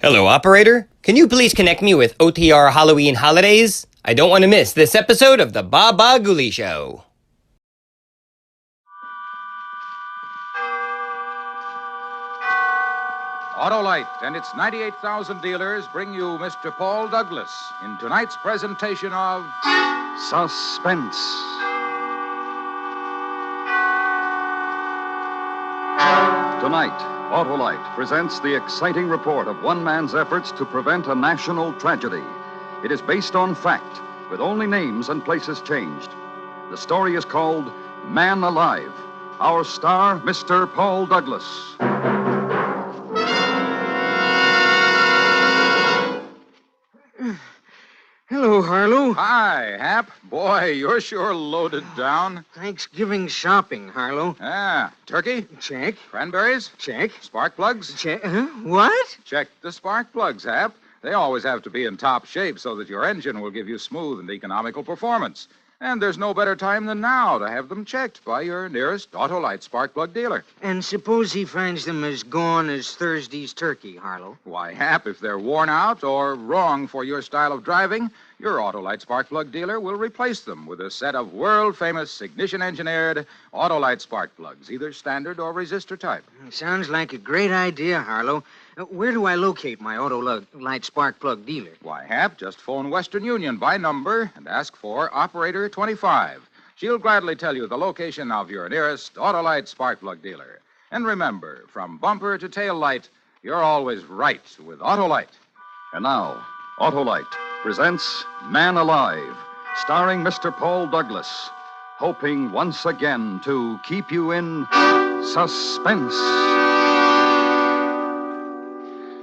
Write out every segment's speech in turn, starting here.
Hello, operator. Can you please connect me with OTR Halloween Holidays? I don't want to miss this episode of the Ghoulie Show. Autolite and its 98,000 dealers bring you Mr. Paul Douglas in tonight's presentation of Suspense. Tonight, Autolite presents the exciting report of one man's efforts to prevent a national tragedy. It is based on fact, with only names and places changed. The story is called Man Alive. Our star, Mr. Paul Douglas. Hello, Harlow. Hi, Hap. Boy, you're sure loaded down. Thanksgiving shopping, Harlow. Ah, turkey? Check. Cranberries? Check. Spark plugs? Check. What? Check the spark plugs, Hap. They always have to be in top shape so that your engine will give you smooth and economical performance. And there's no better time than now to have them checked by your nearest Autolite spark plug dealer. And suppose he finds them as gone as Thursday's turkey, Harlow. Why, Hap, if they're worn out or wrong for your style of driving, your Autolite spark plug dealer will replace them with a set of world-famous ignition-engineered Autolite spark plugs, either standard or resistor type. Sounds like a great idea, Harlow. Where do I locate my Autolite spark plug dealer? Why, Hap, just phone Western Union by number and ask for Operator 25. She'll gladly tell you the location of your nearest Autolite spark plug dealer. And remember, from bumper to tail light, you're always right with Autolite. And now, Autolite presents Man Alive, starring Mr. Paul Douglas, hoping once again to keep you in suspense.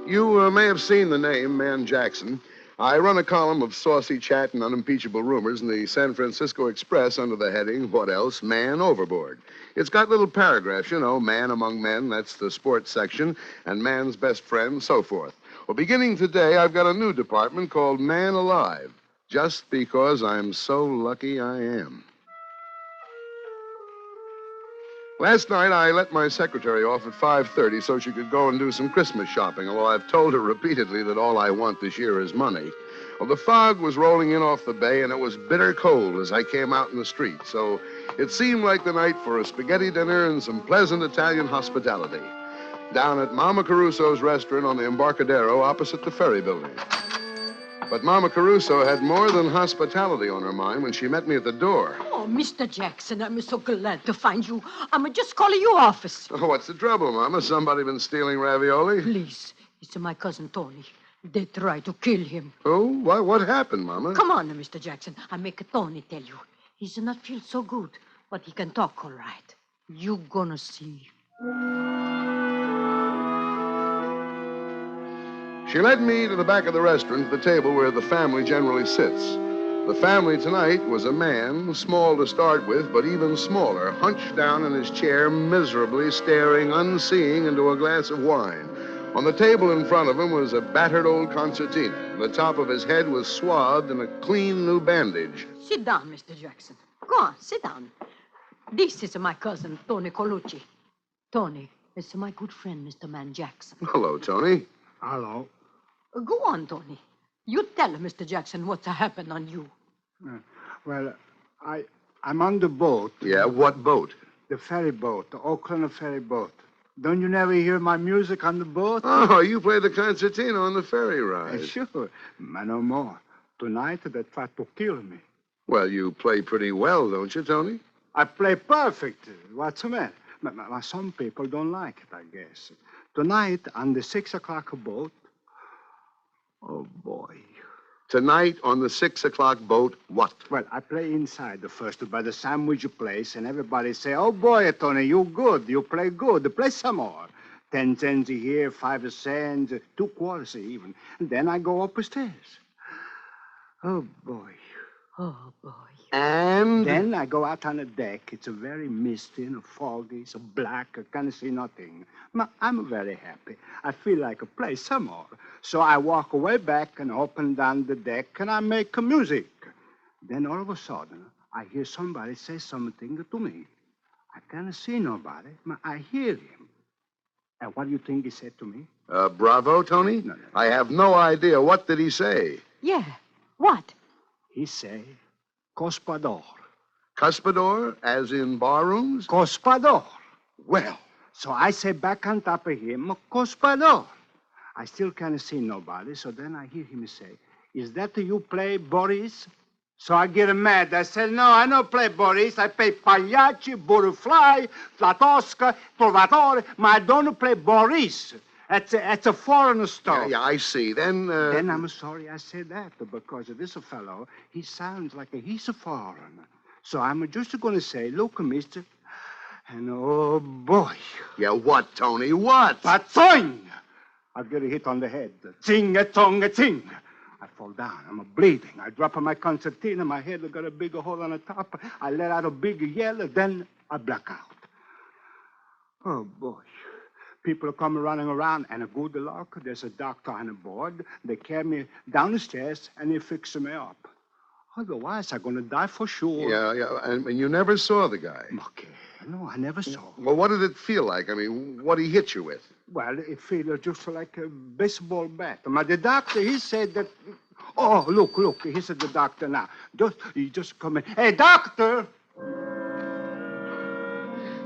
You may have seen the name, Man Jackson. I run a column of saucy chat and unimpeachable rumors in the San Francisco Express under the heading, What Else? Man Overboard. It's got little paragraphs, you know, man among men, that's the sports section, and man's best friend, so forth. Well, beginning today, I've got a new department called Man Alive, just because I'm so lucky I am. Last night, I let my secretary off at 5:30 so she could go and do some Christmas shopping, although I've told her repeatedly that all I want this year is money. Well, the fog was rolling in off the bay, and it was bitter cold as I came out in the street, so it seemed like the night for a spaghetti dinner and some pleasant Italian hospitality down at Mama Caruso's restaurant on the Embarcadero opposite the ferry building. But Mama Caruso had more than hospitality on her mind when she met me at the door. Oh, Mr. Jackson, I'm so glad to find you. I'm just calling your office. Oh, what's the trouble, Mama? Somebody been stealing ravioli? Please, it's my cousin Tony. They tried to kill him. Oh, what happened, Mama? Come on, Mr. Jackson. I make Tony tell you. He does not feel so good, but he can talk all right. You gonna see. She led me to the back of the restaurant, to the table where the family generally sits. The family tonight was a man, small to start with, but even smaller, hunched down in his chair, miserably staring, unseeing, into a glass of wine. On the table in front of him was a battered old concertina. The top of his head was swathed in a clean new bandage. Sit down, Mr. Jackson. Go on, sit down. This is my cousin, Tony Colucci. Tony is my good friend, Mr. Man Jackson. Hello, Tony. Hello. Go on, Tony. You tell Mr. Jackson what's happened on you. Well, I'm on the boat. Yeah, what boat? The ferry boat, the Oakland ferry boat. Don't you never hear my music on the boat? Oh, you play the concertina on the ferry ride. Sure. No more. Tonight, they tried to kill me. Well, you play pretty well, don't you, Tony? I play perfect. What's the matter? Some people don't like it, I guess. Tonight, on the 6 o'clock boat. Oh, boy. Tonight on the 6 o'clock boat, what? Well, I play inside the first by the sandwich place, and everybody say, oh, boy, Tony, you good. You play good. Play some more. 10 cents here, 5 cents, 2 quarters even. And then I go upstairs. Oh, boy. Oh, boy. And? Then I go out on the deck. It's a very misty and foggy, so black. I can't see nothing. I'm very happy. I feel like I play some more. So I walk way back and open down the deck, and I make music. Then all of a sudden, I hear somebody say something to me. I can't see nobody, but I hear him. And what do you think he said to me? Bravo, Tony? No. I have no idea. What did he say? Yeah. What? He say, Cospador. Cuspidor, as in barrooms? Cospador. Well, So I say back on top of him, Cospador. I still can't see nobody, so then I hear him say, is that you play Boris? So I get mad. I said, no, I don't play Boris. I play Pagliacci, Butterfly, Flatosca, Trovatore, but I don't play Boris. That's a foreign stuff. yeah, I see. Then I'm sorry I said that, because this fellow, he sounds like he's a foreigner. So I'm just going to say, look, mister, and oh, boy. Yeah, what, Tony? What? Patoing! I get a hit on the head. Ting-a-tong-a-ting. I fall down. I'm bleeding. I drop my concertina. My head got a big hole on the top. I let out a big yell. Then I black out. Oh, boy. People are coming running around, and a good luck. There's a doctor on board. They carry me down the stairs, and they fix me up. Otherwise, I'm going to die for sure. Yeah, and you never saw the guy. Okay. No, I never saw. Well, what did it feel like? I mean, what did he hit you with? Well, it feels just like a baseball bat. But the doctor, he said that... Oh, look, he said the doctor now. He just come in. Hey, doctor!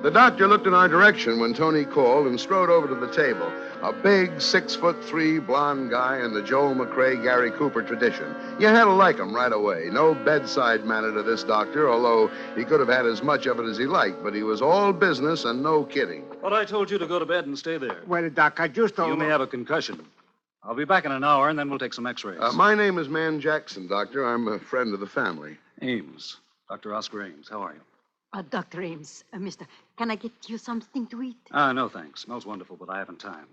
The doctor looked in our direction when Tony called and strode over to the table. A big 6'3" blonde guy in the Joel McRae, Gary Cooper tradition. You had to like him right away. No bedside manner to this doctor, although he could have had as much of it as he liked, but he was all business and no kidding. But I told you to go to bed and stay there. Well, Doc, I just don't... You may have a concussion. I'll be back in an hour, and then we'll take some x-rays. My name is Man Jackson, Doctor. I'm a friend of the family. Ames. Dr. Oscar Ames. How are you? Dr. Ames, mister, can I get you something to eat? No, thanks. Smells wonderful, but I haven't time.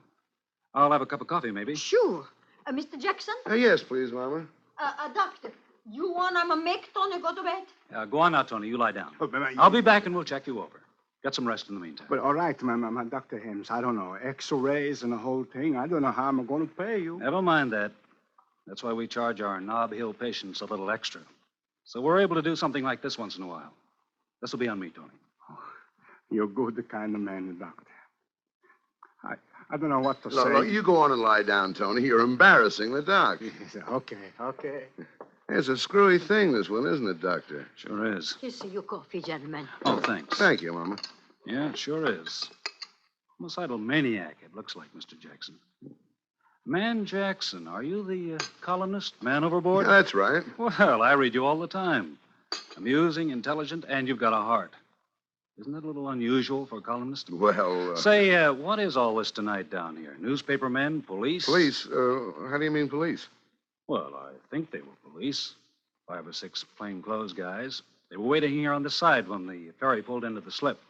I'll have a cup of coffee, maybe. Sure. Mr. Jackson? Yes, please, Mama. Doctor, you want to make Tony go to bed? Go on now, Tony. You lie down. Oh, but I'll be back, and we'll check you over. Get some rest in the meantime. But all right, my Dr. Ames, I don't know. X-rays and the whole thing. I don't know how I'm going to pay you. Never mind that. That's why we charge our Nob Hill patients a little extra. So we're able to do something like this once in a while. This will be on me, Tony. Oh, you're good kind of man, Doctor. I don't know what to say. Look, you go on and lie down, Tony. You're embarrassing the doc. Okay. It's a screwy thing, this one, isn't it, Doctor? Sure is. Here's your coffee, gentlemen. Oh, thanks. Thank you, Mama. Yeah, it sure is. Homicidal maniac, it looks like, Mr. Jackson. Man Jackson, are you the columnist, Man Overboard? Yeah, that's right. Well, I read you all the time. Amusing, intelligent, and you've got a heart. Isn't that a little unusual for a columnist? Well, Say, what is all this tonight down here? Newspaper men, police? Police? How do you mean police? Well, I think they were police. 5 or 6 plainclothes guys. They were waiting here on the side when the ferry pulled into the slip.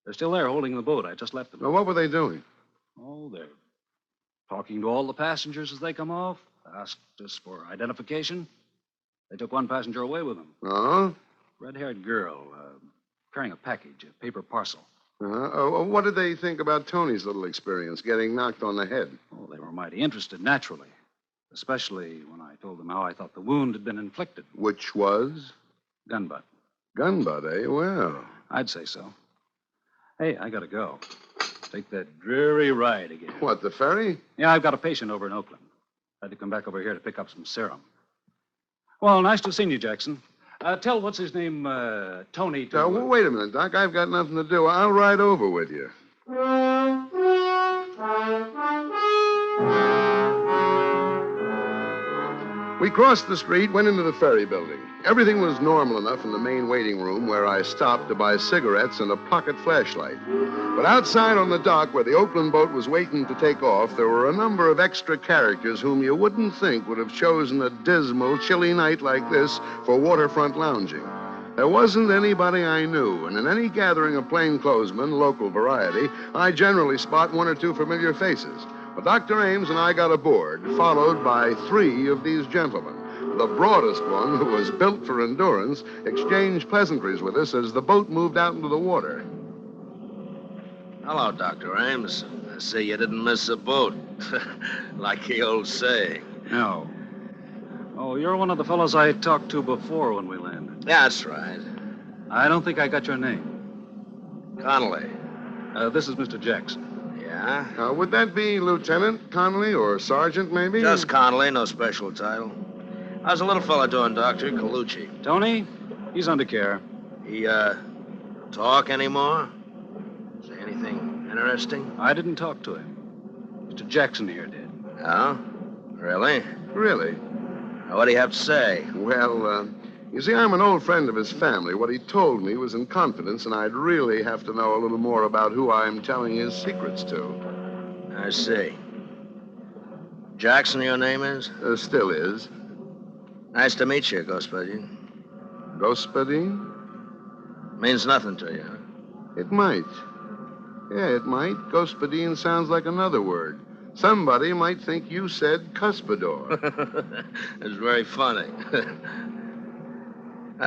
They're still there holding the boat. I just left them. Well, what were they doing? Oh, they're talking to all the passengers as they come off. Asked us for identification. They took one passenger away with them. Oh? Red-haired girl, carrying a package, a paper parcel. What did they think about Tony's little experience, getting knocked on the head? Oh, they were mighty interested, naturally. Especially when I told them how I thought the wound had been inflicted. Which was? Gun butt. Gun butt, eh? Well. I'd say so. Hey, I gotta go. Take that dreary ride again. What, the ferry? Yeah, I've got a patient over in Oakland. Had to come back over here to pick up some serum. Well, nice to see you, Jackson. Tell what's his name, Tony. Wait a minute, Doc. I've got nothing to do. I'll ride over with you. We crossed the street, went into the ferry building. Everything was normal enough in the main waiting room where I stopped to buy cigarettes and a pocket flashlight. But outside on the dock where the Oakland boat was waiting to take off, there were a number of extra characters whom you wouldn't think would have chosen a dismal, chilly night like this for waterfront lounging. There wasn't anybody I knew, and in any gathering of plainclothesmen, local variety, I generally spot 1 or 2 familiar faces. But Dr. Ames and I got aboard, followed by 3 of these gentlemen. The broadest one, who was built for endurance, exchanged pleasantries with us as the boat moved out into the water. Hello, Dr. Ames. I see you didn't miss a boat. Like the old saying. No. Oh, you're one of the fellows I talked to before when we landed. Yeah, that's right. I don't think I got your name. Connolly. This is Mr. Jackson. Yeah? Would that be Lieutenant Connolly or Sergeant, maybe? Just Connolly, no special title. How's the little fella doing, Doctor? Colucci. Tony? He's under care. He, talk anymore? Say anything interesting? I didn't talk to him. Mr. Jackson here did. Oh? Really? Really? What do you have to say? Well, you see, I'm an old friend of his family. What he told me was in confidence, and I'd really have to know a little more about who I'm telling his secrets to. I see. Jackson, your name is? Still is. Nice to meet you, Gospodin. Господин? Means nothing to you, huh? It might. Yeah, it might. Господин sounds like another word. Somebody might think you said cuspidor. It's very funny.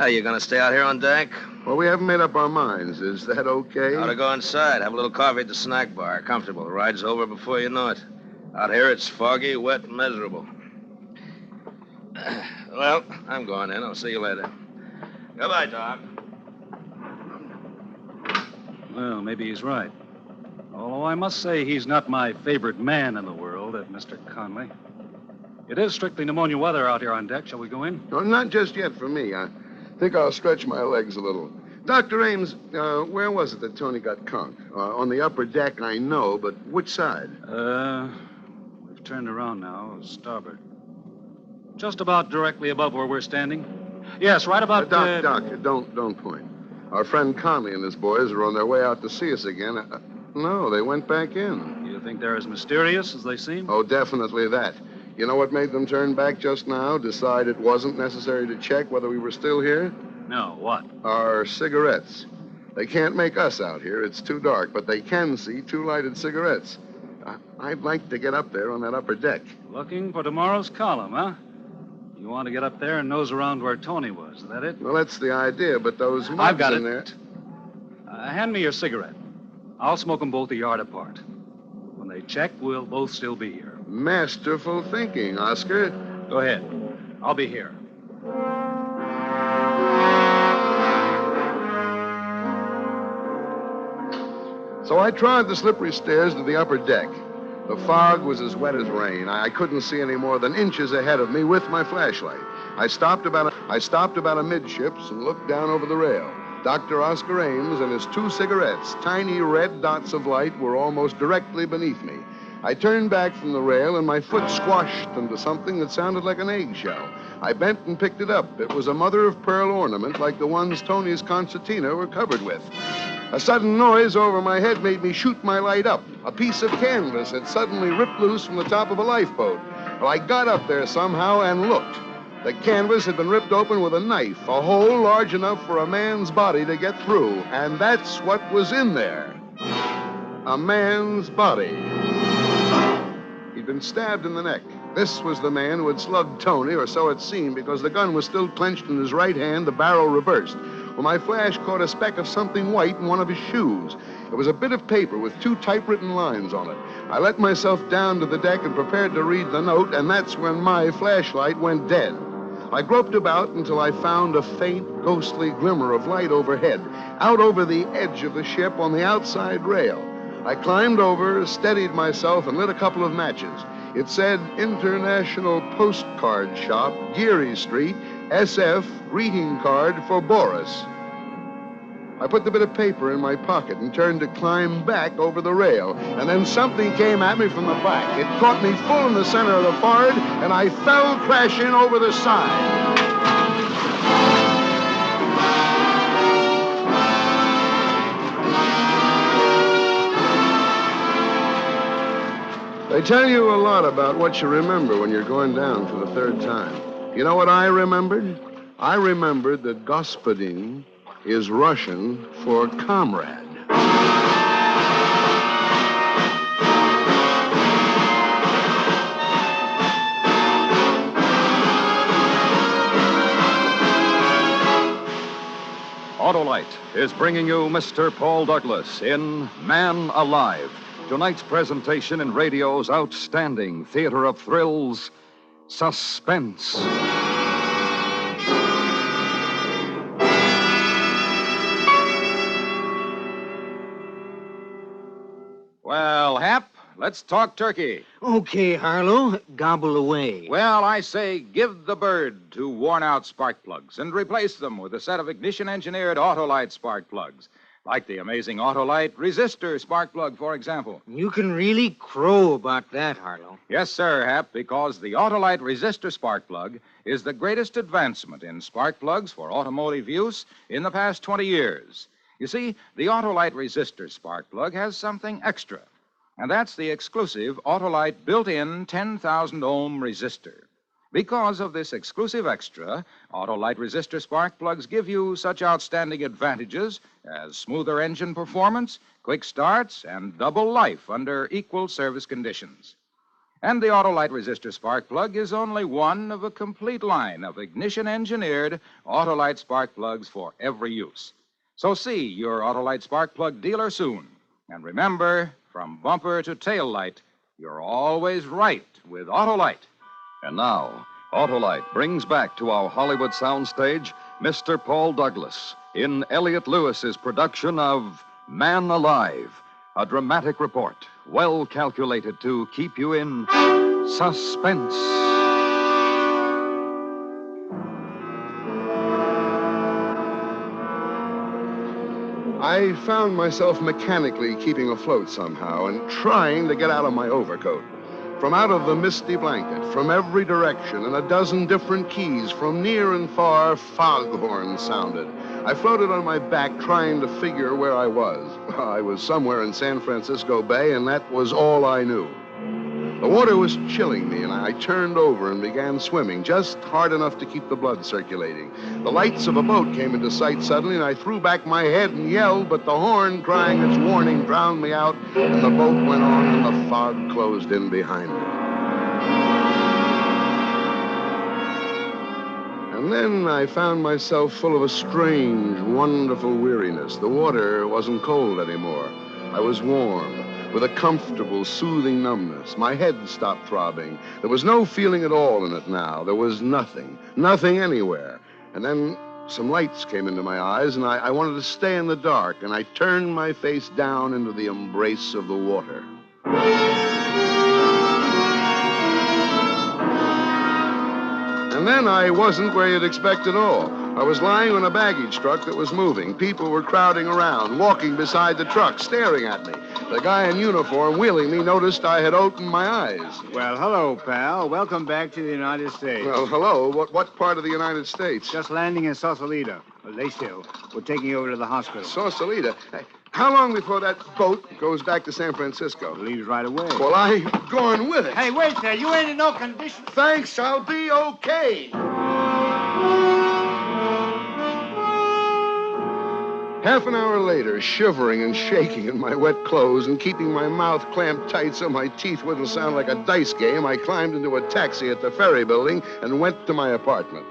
You gonna stay out here on deck? Well, we haven't made up our minds. Is that okay? Ought to go inside, have a little coffee at the snack bar. Comfortable. The ride's over before you know it. Out here, it's foggy, wet, and miserable. Well, I'm going in. I'll see you later. Goodbye, Doc. Well, maybe he's right. Although I must say he's not my favorite man in the world, that Mr. Connolly. It is strictly pneumonia weather out here on deck. Shall we go in? No, not just yet for me. I think I'll stretch my legs a little. Dr. Ames, where was it that Tony got conked? On the upper deck, I know, but which side? We've turned around now, starboard. Just about directly above where we're standing. Yes, right about... Doc, don't point. Our friend Conley and his boys are on their way out to see us again. No, they went back in. You think they're as mysterious as they seem? Oh, definitely that. You know what made them turn back just now? Decide it wasn't necessary to check whether we were still here? No, what? Our cigarettes. They can't make us out here. It's too dark, but they can see two lighted cigarettes. I'd like to get up there on that upper deck. Looking for tomorrow's column, huh? You want to get up there and nose around where Tony was, is that it? Well, that's the idea, but those mugs I've got in it. there... Hand me your cigarette. I'll smoke them both a yard apart. When they check, we'll both still be here. Masterful thinking, Oscar. Go ahead. I'll be here. So I trod the slippery stairs to the upper deck. The fog was as wet as rain. I couldn't see any more than inches ahead of me with my flashlight. I stopped about amidships and looked down over the rail. Dr. Oscar Ames and his two cigarettes, tiny red dots of light, were almost directly beneath me. I turned back from the rail, and my foot squashed into something that sounded like an eggshell. I bent and picked it up. It was a mother-of-pearl ornament like the ones Tony's concertina were covered with. A sudden noise over my head made me shoot my light up. A piece of canvas had suddenly ripped loose from the top of a lifeboat. Well, I got up there somehow and looked. The canvas had been ripped open with a knife, a hole large enough for a man's body to get through. And that's what was in there. A man's body. He'd been stabbed in the neck. This was the man who had slugged Tony, or so it seemed, because the gun was still clenched in his right hand, the barrel reversed. Well, my flash caught a speck of something white in one of his shoes. It was a bit of paper with two typewritten lines on it. I let myself down to the deck and prepared to read the note, and that's when my flashlight went dead. I groped about until I found a faint, ghostly glimmer of light overhead, out over the edge of the ship on the outside rail. I climbed over, steadied myself, and lit a couple of matches. It said International Postcard Shop, Geary Street, SF, greeting card for Boris. I put the bit of paper in my pocket and turned to climb back over the rail. And then something came at me from the back. It caught me full in the center of the forehead, and I fell crashing over the side. They tell you a lot about what you remember when you're going down for the third time. You know what I remembered? I remembered that Господин is Russian for comrade. is bringing you Mr. Paul Douglas in Man Alive, tonight's presentation in radio's outstanding theater of thrills, Suspense. Well, Hap, let's talk turkey. Okay, Harlow, gobble away. Well, I say give the bird to worn-out spark plugs and replace them with a set of ignition-engineered Autolite spark plugs, like the amazing Autolite resistor spark plug, for example. You can really crow about that, Harlow. Yes, sir, Hap, because the Autolite resistor spark plug is the greatest advancement in spark plugs for automotive use in the past 20 years. You see, the Autolite resistor spark plug has something extra, and that's the exclusive Autolite built-in 10,000-ohm resistor. Because of this exclusive extra, Autolite resistor spark plugs give you such outstanding advantages as smoother engine performance, quick starts, and double life under equal service conditions. And the Autolite resistor spark plug is only one of a complete line of ignition-engineered Autolite spark plugs for every use. So see your Autolite spark plug dealer soon. And remember, from bumper to tail light, you're always right with Autolite. And now, Autolite brings back to our Hollywood soundstage Mr. Paul Douglas in Elliot Lewis's production of Man Alive, a dramatic report well calculated to keep you in suspense. I found myself mechanically keeping afloat somehow and trying to get out of my overcoat. From out of the misty blanket, from every direction, in a dozen different keys, from near and far, foghorns sounded. I floated on my back trying to figure where I was. I was somewhere in San Francisco Bay, and that was all I knew. The water was chilling me, and I turned over and began swimming, just hard enough to keep the blood circulating. The lights of a boat came into sight suddenly, and I threw back my head and yelled, but the horn crying its warning drowned me out, and the boat went on, and the fog closed in behind it. And then I found myself full of a strange, wonderful weariness. The water wasn't cold anymore. I was warm, with a comfortable, soothing numbness. My head stopped throbbing. There was no feeling at all in it now. There was nothing anywhere. And then some lights came into my eyes, and I wanted to stay in the dark, and I turned my face down into the embrace of the water. And then I wasn't where you'd expect at all. I was lying on a baggage truck that was moving. People were crowding around, walking beside the truck, staring at me. The guy in uniform wheeling me noticed I had opened my eyes. Well, hello, pal. Welcome back to the United States. Well, hello. What part of the United States? Just landing in Sausalito. Well, they still. We're taking you over to the hospital. Sausalito. How long before that boat goes back to San Francisco? Leaves right away. Well, I'm going with it. Hey, wait there. You ain't in no condition. Thanks. I'll be okay. Half an hour later, shivering and shaking in my wet clothes and keeping my mouth clamped tight so my teeth wouldn't sound like a dice game, I climbed into a taxi at the ferry building and went to my apartment.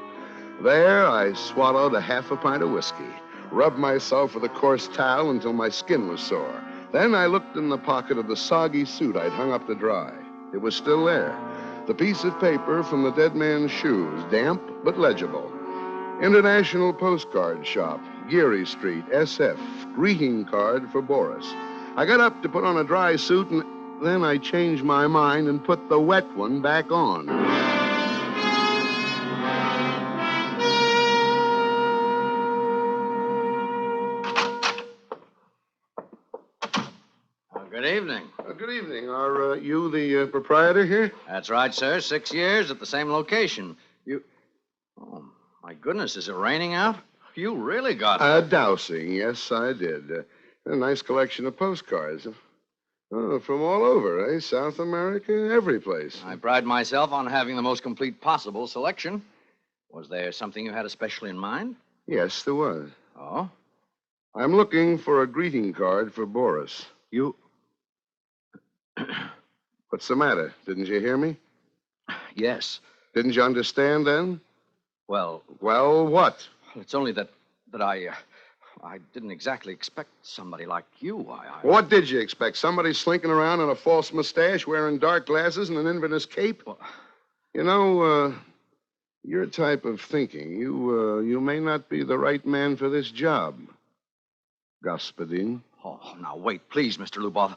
There, I swallowed a half a pint of whiskey, rubbed myself with a coarse towel until my skin was sore. Then I looked in the pocket of the soggy suit I'd hung up to dry. It was still there. The piece of paper from the dead man's shoes, damp but legible. International Postcard Shop, Geary Street, SF. Greeting card for Boris. I got up to put on a dry suit, and then I changed my mind and put the wet one back on. Good evening. Good evening. Are you the proprietor here? That's right, sir. 6 years at the same location. Oh, my goodness, is it raining out? You really got it. Dowsing. Yes, I did. A nice collection of postcards. Oh, from all over, eh? South America, every place. I pride myself on having the most complete possible selection. Was there something you had especially in mind? Yes, there was. Oh? I'm looking for a greeting card for Boris. You... What's the matter? Didn't you hear me? Yes. Didn't you understand then? Well... Well, what? It's only that I... I didn't exactly expect somebody like you. What did you expect? Somebody slinking around on a false mustache, wearing dark glasses and an Inverness cape? Well, You know, your type of thinking, you may not be the right man for this job, Господин. Oh, now, wait, please, Mr. Lubov.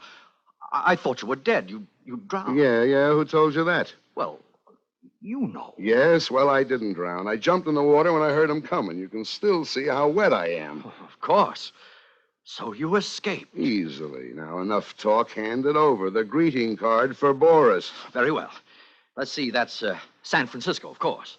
I thought you were dead. You drowned. Yeah, who told you that? Well, you know. Yes, well, I didn't drown. I jumped in the water when I heard him coming. You can still see how wet I am. Of course. So you escaped. Easily. Now, enough talk. Hand it over. The greeting card for Boris. Very well. Let's see, that's San Francisco, of course.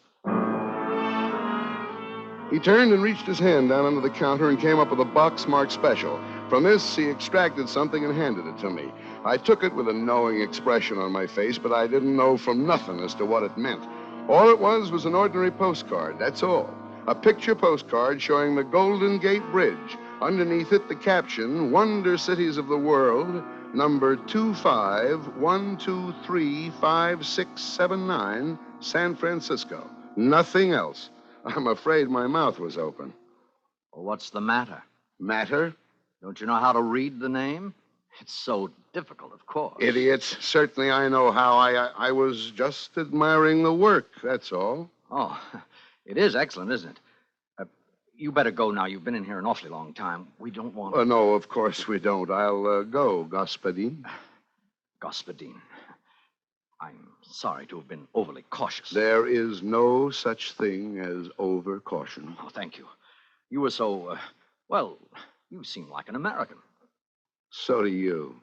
He turned and reached his hand down under the counter and came up with a box marked special. From this, he extracted something and handed it to me. I took it with a knowing expression on my face, but I didn't know from nothing as to what it meant. All it was an ordinary postcard, that's all. A picture postcard showing the Golden Gate Bridge. Underneath it, the caption, Wonder Cities of the World, number 2512356679, San Francisco. Nothing else. I'm afraid my mouth was open. Well, what's the matter? Matter? Don't you know how to read the name? It's so difficult, of course. Idiots. Certainly I know how. I was just admiring the work, that's all. Oh, it is excellent, isn't it? You better go now. You've been in here an awfully long time. We don't want to... No, of course we don't. I'll go, Господин. Господин. I'm sorry to have been overly cautious. There is no such thing as over-caution. Oh, thank you. You were so, well, you seem like an American. So do you.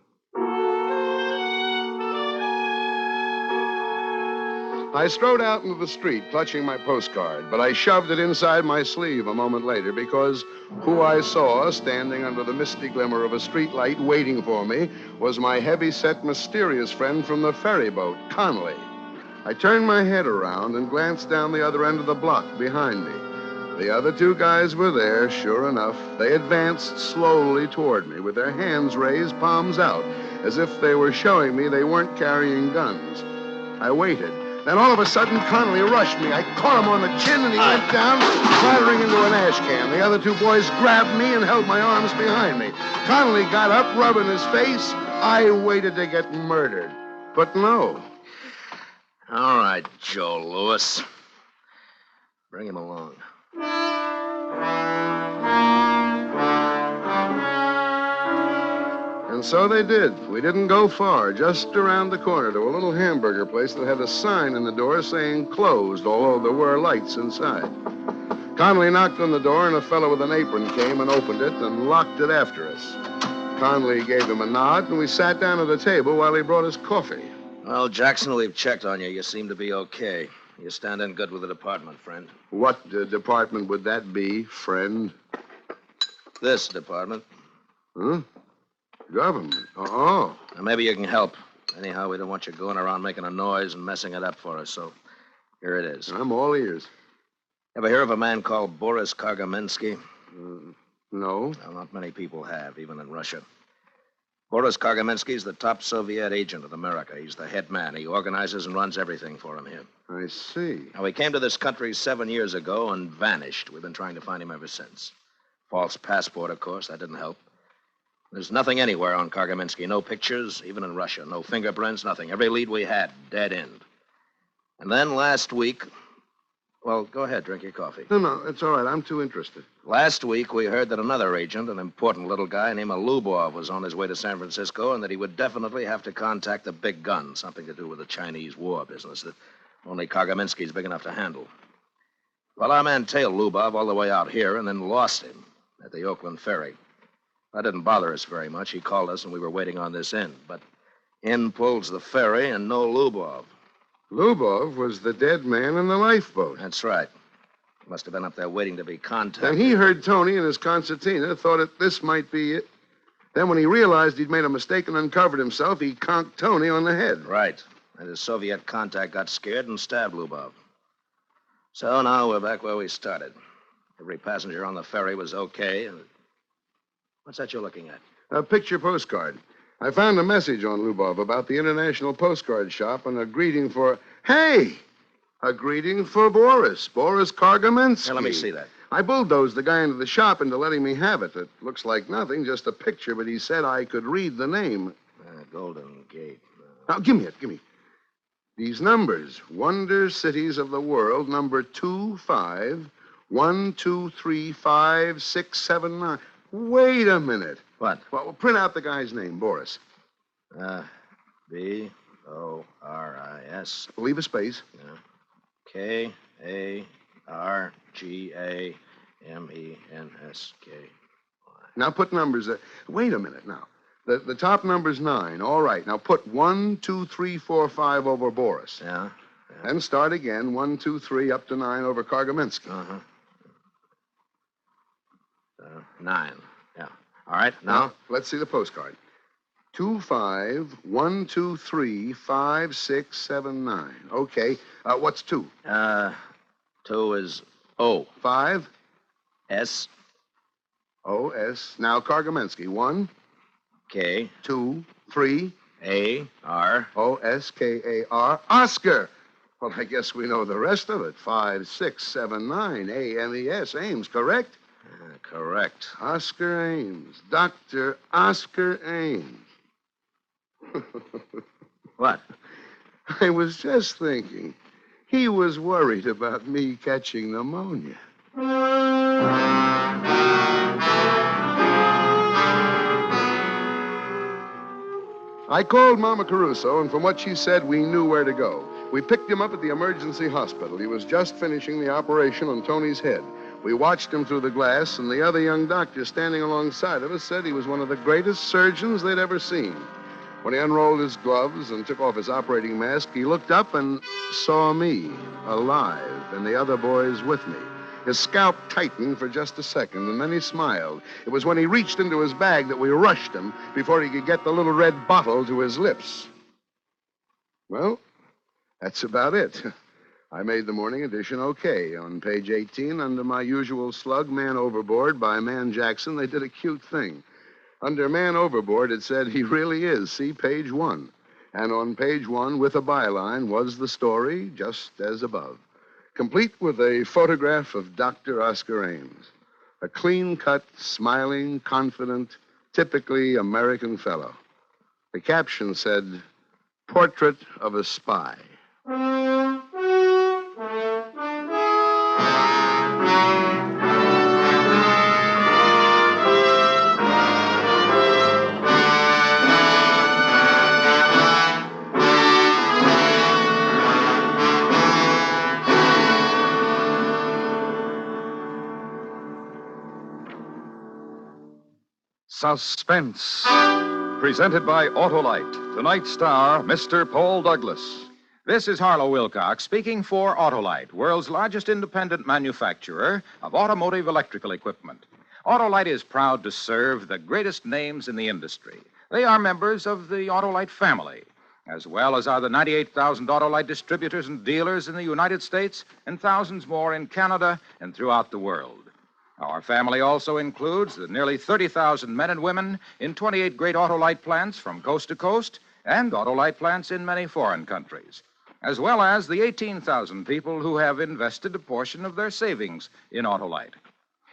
I strode out into the street, clutching my postcard, but I shoved it inside my sleeve a moment later because who I saw standing under the misty glimmer of a streetlight waiting for me was my heavy-set, mysterious friend from the ferry boat, Conley. I turned my head around and glanced down the other end of the block behind me. The other two guys were there, sure enough. They advanced slowly toward me with their hands raised, palms out, as if they were showing me they weren't carrying guns. I waited. Then all of a sudden, Connolly rushed me. I caught him on the chin, and he went down, clattering into an ash can. The other two boys grabbed me and held my arms behind me. Connolly got up, rubbing his face. I waited to get murdered. But no. All right, Joe Louis. Bring him along. And so they did. We didn't go far, just around the corner to a little hamburger place that had a sign in the door saying closed, although there were lights inside. Conley knocked on the door, and a fellow with an apron came and opened it and locked it after us. Conley gave him a nod, and we sat down at a table while he brought us coffee. Well, Jackson, we've checked on you. You seem to be okay. You stand in good with the department, friend. What department would that be, friend? This department. Huh? Government. Oh. Now, maybe you can help. Anyhow, we don't want you going around making a noise and messing it up for us, so here it is. I'm all ears. Ever hear of a man called Boris Kargamensky? No. Well, not many people have, even in Russia. Boris Kargamensky is the top Soviet agent in America. He's the head man. He organizes and runs everything for him here. I see. Now, he came to this country 7 years ago and vanished. We've been trying to find him ever since. False passport, of course. That didn't help. There's nothing anywhere on Kargamensky. No pictures, even in Russia. No fingerprints, nothing. Every lead we had, dead end. And then last week... Well, go ahead, drink your coffee. No, it's all right. I'm too interested. Last week, we heard that another agent, an important little guy named Lubov, was on his way to San Francisco and that he would definitely have to contact the big gun, something to do with the Chinese war business that only Kargamensky's big enough to handle. Well, our man tailed Lubov all the way out here and then lost him at the Oakland Ferry. That didn't bother us very much. He called us and we were waiting on this end. But in pulls the ferry and no Lubov. Lubov was the dead man in the lifeboat. That's right. He must have been up there waiting to be contacted. And he heard Tony and his concertina, thought that this might be it. Then when he realized he'd made a mistake and uncovered himself, he conked Tony on the head. Right. And his Soviet contact got scared and stabbed Lubov. So now we're back where we started. Every passenger on the ferry was okay. And... What's that you're looking at? A picture postcard. I found a message on Lubov about the International Postcard Shop and a greeting for... Hey! A greeting for Boris. Boris Kargamensky. Here, let me see that. I bulldozed the guy into the shop into letting me have it. It looks like nothing, just a picture, but he said I could read the name. Golden Gate. Now, give me it. These numbers. Wonder Cities of the World, number 25123567. Wait a minute. What? Well, print out the guy's name, Boris. B-O-R-I-S. Leave a space. K-A-R-G-A-M-E-N-S-K. Now put numbers there. Wait a minute now. The top number's 9. All right. Now put 1, 2, 3, 4, 5 over Boris. Yeah. And start again. 1, 2, 3 up to 9 over Kargamensky. 9. Yeah. All right. Now let's see the postcard. 25123567. Okay. What's 2? 2 is O. 5? S. O-S. Now Kargamensky. 1, K. 2, 3. A-R. O-S-K-A-R. Oscar. Well, I guess we know the rest of it. 5, 6, 7, 9. A-M-E-S. Ames, correct? Correct. Oscar Ames. Dr. Oscar Ames. What? I was just thinking. He was worried about me catching pneumonia. I called Mama Caruso, and from what she said, we knew where to go. We picked him up at the emergency hospital. He was just finishing the operation on Tony's head. We watched him through the glass, and the other young doctor standing alongside of us said he was one of the greatest surgeons they'd ever seen. When he unrolled his gloves and took off his operating mask, he looked up and saw me, alive, and the other boys with me. His scalp tightened for just a second, and then he smiled. It was when he reached into his bag that we rushed him before he could get the little red bottle to his lips. Well, that's about it. I made the morning edition okay. On page 18, under my usual slug, Man Overboard by Man Jackson, they did a cute thing. Under Man Overboard, it said, he really is. See page 1. And on page 1, with a byline, was the story, just as above. Complete with a photograph of Dr. Oscar Ames. A clean-cut, smiling, confident, typically American fellow. The caption said, Portrait of a Spy. Suspense. Presented by Autolite. Tonight's star, Mr. Paul Douglas. This is Harlow Wilcox speaking for Autolite, world's largest independent manufacturer of automotive electrical equipment. Autolite is proud to serve the greatest names in the industry. They are members of the Autolite family, as well as are the 98,000 Autolite distributors and dealers in the United States and thousands more in Canada and throughout the world. Our family also includes the nearly 30,000 men and women in 28 great Autolite plants from coast to coast and Autolite plants in many foreign countries, as well as the 18,000 people who have invested a portion of their savings in Autolite.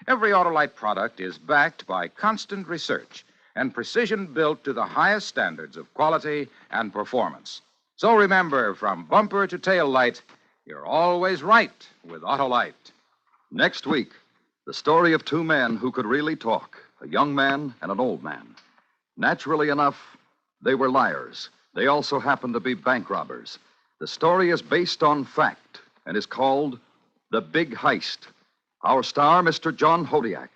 Every Autolite product is backed by constant research and precision built to the highest standards of quality and performance. So remember, from bumper to tail light, you're always right with Autolite. Next week, the story of two men who could really talk, a young man and an old man. Naturally enough, they were liars. They also happened to be bank robbers. The story is based on fact and is called The Big Heist. Our star, Mr. John Hodiak.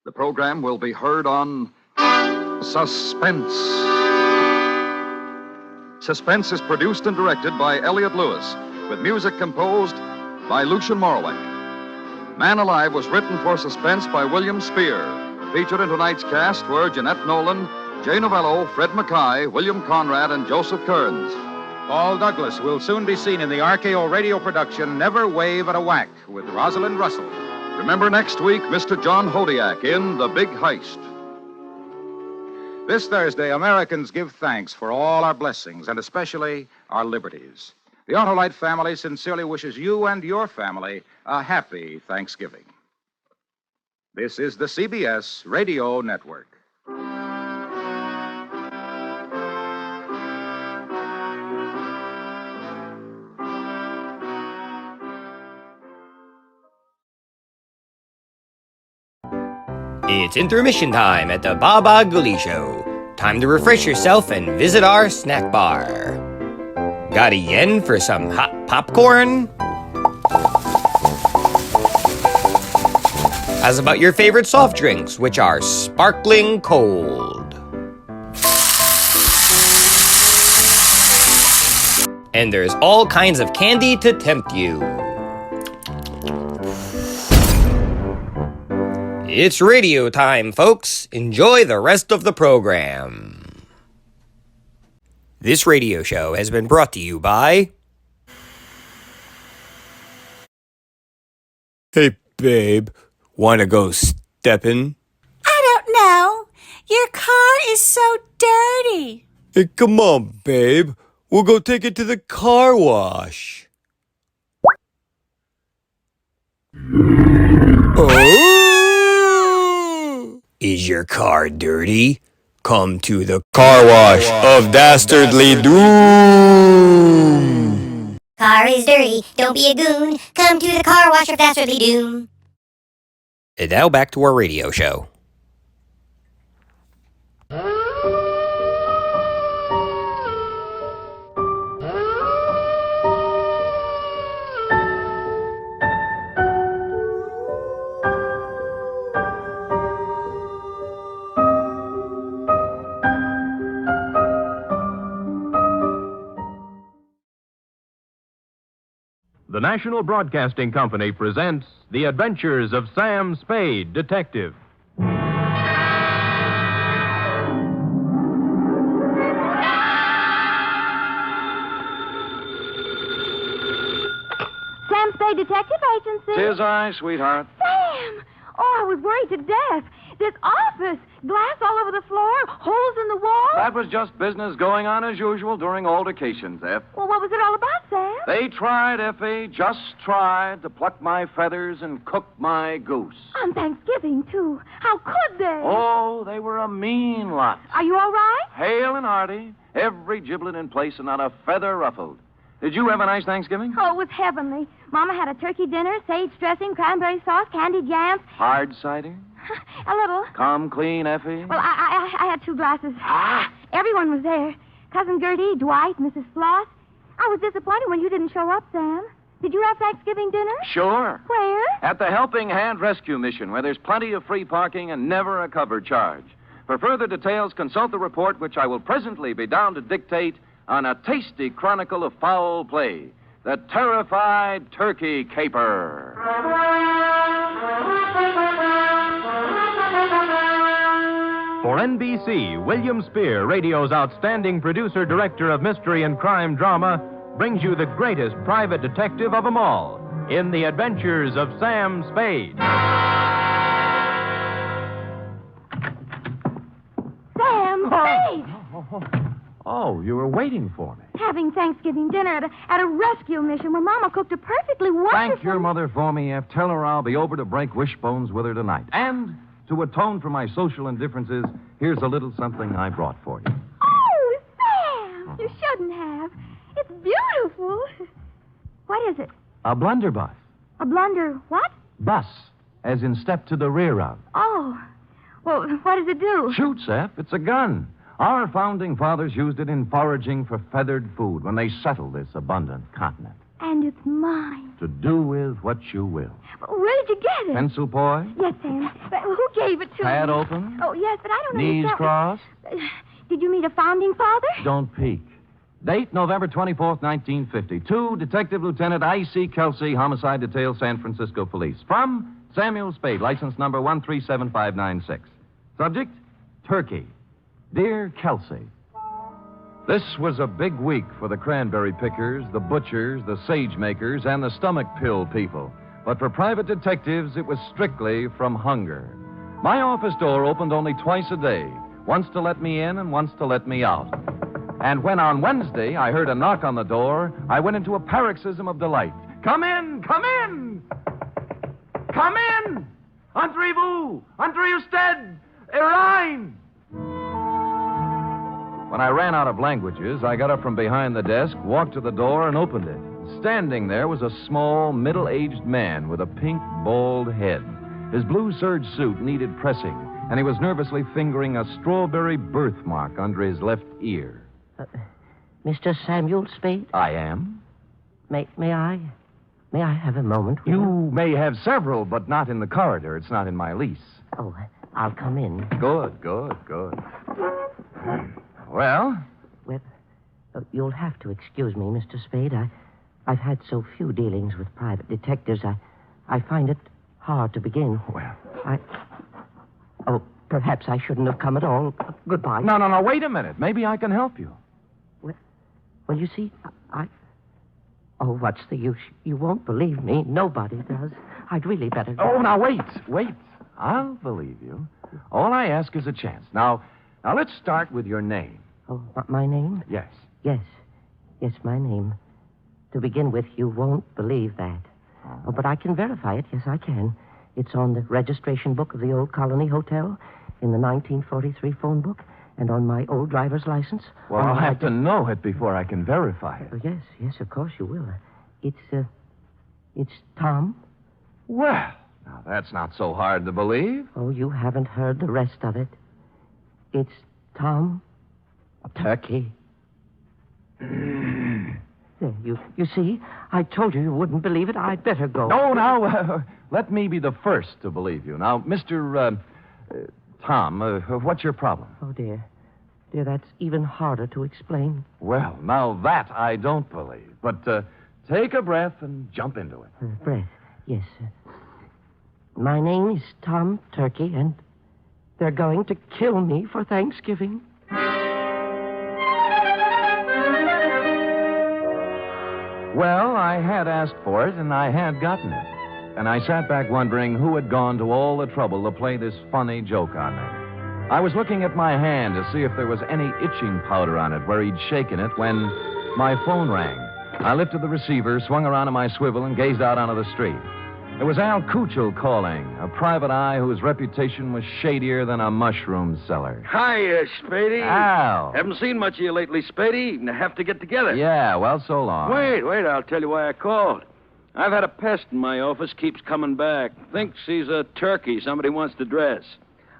The program will be heard on Suspense. Suspense is produced and directed by Elliott Lewis, with music composed by Lucian Morwick. Man Alive was written for Suspense by William Spear. Featured in tonight's cast were Jeanette Nolan, Jay Novello, Fred Mackay, William Conrad, and Joseph Kearns. Paul Douglas will soon be seen in the RKO radio production Never Wave at a Whack with Rosalind Russell. Remember next week, Mr. John Hodiak in The Big Heist. This Thursday, Americans give thanks for all our blessings and especially our liberties. The Autolite family sincerely wishes you and your family a happy Thanksgiving. This is the CBS Radio Network. It's intermission time at the Ghoulie Show. Time to refresh yourself and visit our snack bar. Got a yen for some hot popcorn? How's about your favorite soft drinks, which are sparkling cold? And there's all kinds of candy to tempt you. It's radio time, folks. Enjoy the rest of the program. This radio show has been brought to you by... Hey, babe. Wanna go steppin'? I don't know. Your car is so dirty. Hey, come on, babe. We'll go take it to the car wash. Oh! Is your car dirty? Come to the car wash of Dastardly Doom. Car is dirty, don't be a goon. Come to the car wash of Dastardly Doom. And now back to our radio show. The National Broadcasting Company presents The Adventures of Sam Spade, Detective. Sam Spade Detective Agency. Tis I, sweetheart. Sam! Oh, I was worried to death. This office, glass all over the floor, holes in the wall. That was just business going on as usual during altercations, F. Well, what was it all about, Sam? They tried, Effie, just tried to pluck my feathers and cook my goose. On Thanksgiving, too. How could they? Oh, they were a mean lot. Are you all right? Hale and hearty, every giblet in place and not a feather ruffled. Did you have a nice Thanksgiving? Oh, it was heavenly. Mama had a turkey dinner, sage dressing, cranberry sauce, candied yams. Hard cider? A little. Come clean, Effie? Well, I had 2 glasses. Everyone was there. Cousin Gertie, Dwight, Mrs. Floss. I was disappointed when you didn't show up, Sam. Did you have Thanksgiving dinner? Sure. Where? At the Helping Hand Rescue Mission, where there's plenty of free parking and never a cover charge. For further details, consult the report, which I will presently be down to dictate on a tasty chronicle of foul play, The Terrified Turkey Caper. For NBC, William Spear, radio's outstanding producer-director of mystery and crime drama, brings you the greatest private detective of them all in The Adventures of Sam Spade. Sam Spade! Oh, you were waiting for me. Having Thanksgiving dinner at a rescue mission where Mama cooked a perfectly wonderful... Thank your mother for me, F. Tell her I'll be over to break wishbones with her tonight. And to atone for my social indifferences, here's a little something I brought for you. Oh, Sam! You shouldn't have. It's beautiful. What is it? A blunderbuss. A blunder what? Bus, as in step to the rear of. Oh. Well, what does it do? Shoots, F. It's a gun. Our founding fathers used it in foraging for feathered food when they settled this abundant continent. And it's mine. To do with what you will. Where did you get it? Pencil boy? Yes, Sam. But who gave it to Pad me? open? Oh, yes, but I don't know. Knees crossed? Did you meet a founding father? Don't peek. Date, November 24th, 1950. To Detective Lieutenant I.C. Kelsey, Homicide Detail, San Francisco Police. From Samuel Spade, license number 137596. Subject, Turkey. Dear Kelsey, this was a big week for the cranberry pickers, the butchers, the sage makers, and the stomach pill people. But for private detectives, it was strictly from hunger. My office door opened only twice a day, once to let me in and once to let me out. And when on Wednesday I heard a knock on the door, I went into a paroxysm of delight. Come in! Come in! Come in! Entrez-vous! Entrez usted! Herein! When I ran out of languages, I got up from behind the desk, walked to the door, and opened it. Standing there was a small, middle-aged man with a pink, bald head. His blue serge suit needed pressing, and he was nervously fingering a strawberry birthmark under his left ear. Mr. Samuel Spade? I am? May I have a moment with You may have several, but not in the corridor. It's not in my lease. Oh, I'll come in. Good. Well? Well, you'll have to excuse me, Mr. Spade. I've had so few dealings with private detectives. I find it hard to begin. Well. Oh, perhaps I shouldn't have come at all. Goodbye. No, wait a minute. Maybe I can help you. Well, you see, Oh, what's the use? You won't believe me. Nobody does. I'd really better go. Oh, now, wait. I'll believe you. All I ask is a chance. Now, let's start with your name. Oh, my name? Yes. Yes, my name. To begin with, you won't believe that. Oh, but I can verify it. Yes, I can. It's on the registration book of the old Colony Hotel, in the 1943 phone book, and on my old driver's license. Well, I'll have to know it before I can verify it. Oh, yes, of course you will. It's Tom. Well, now that's not so hard to believe. Oh, you haven't heard the rest of it. It's Tom Turkey. There, you see, I told you wouldn't believe it. I'd better go. No, now, let me be the first to believe you. Now, Mr. Tom, what's your problem? Oh, dear, that's even harder to explain. Well, now that I don't believe. But take a breath and jump into it. Breath, yes. My name is Tom Turkey, and they're going to kill me for Thanksgiving. Well, I had asked for it, and I had gotten it. And I sat back wondering who had gone to all the trouble to play this funny joke on me. I was looking at my hand to see if there was any itching powder on it where he'd shaken it when my phone rang. I lifted the receiver, swung around on my swivel, and gazed out onto the street. It was Al Kuchel calling, a private eye whose reputation was shadier than a mushroom cellar. Hi, Spady. Al. Haven't seen much of you lately, Spady. Have to get together. Yeah, well, so long. Wait, I'll tell you why I called. I've had a pest in my office, keeps coming back. Thinks he's a turkey somebody wants to dress.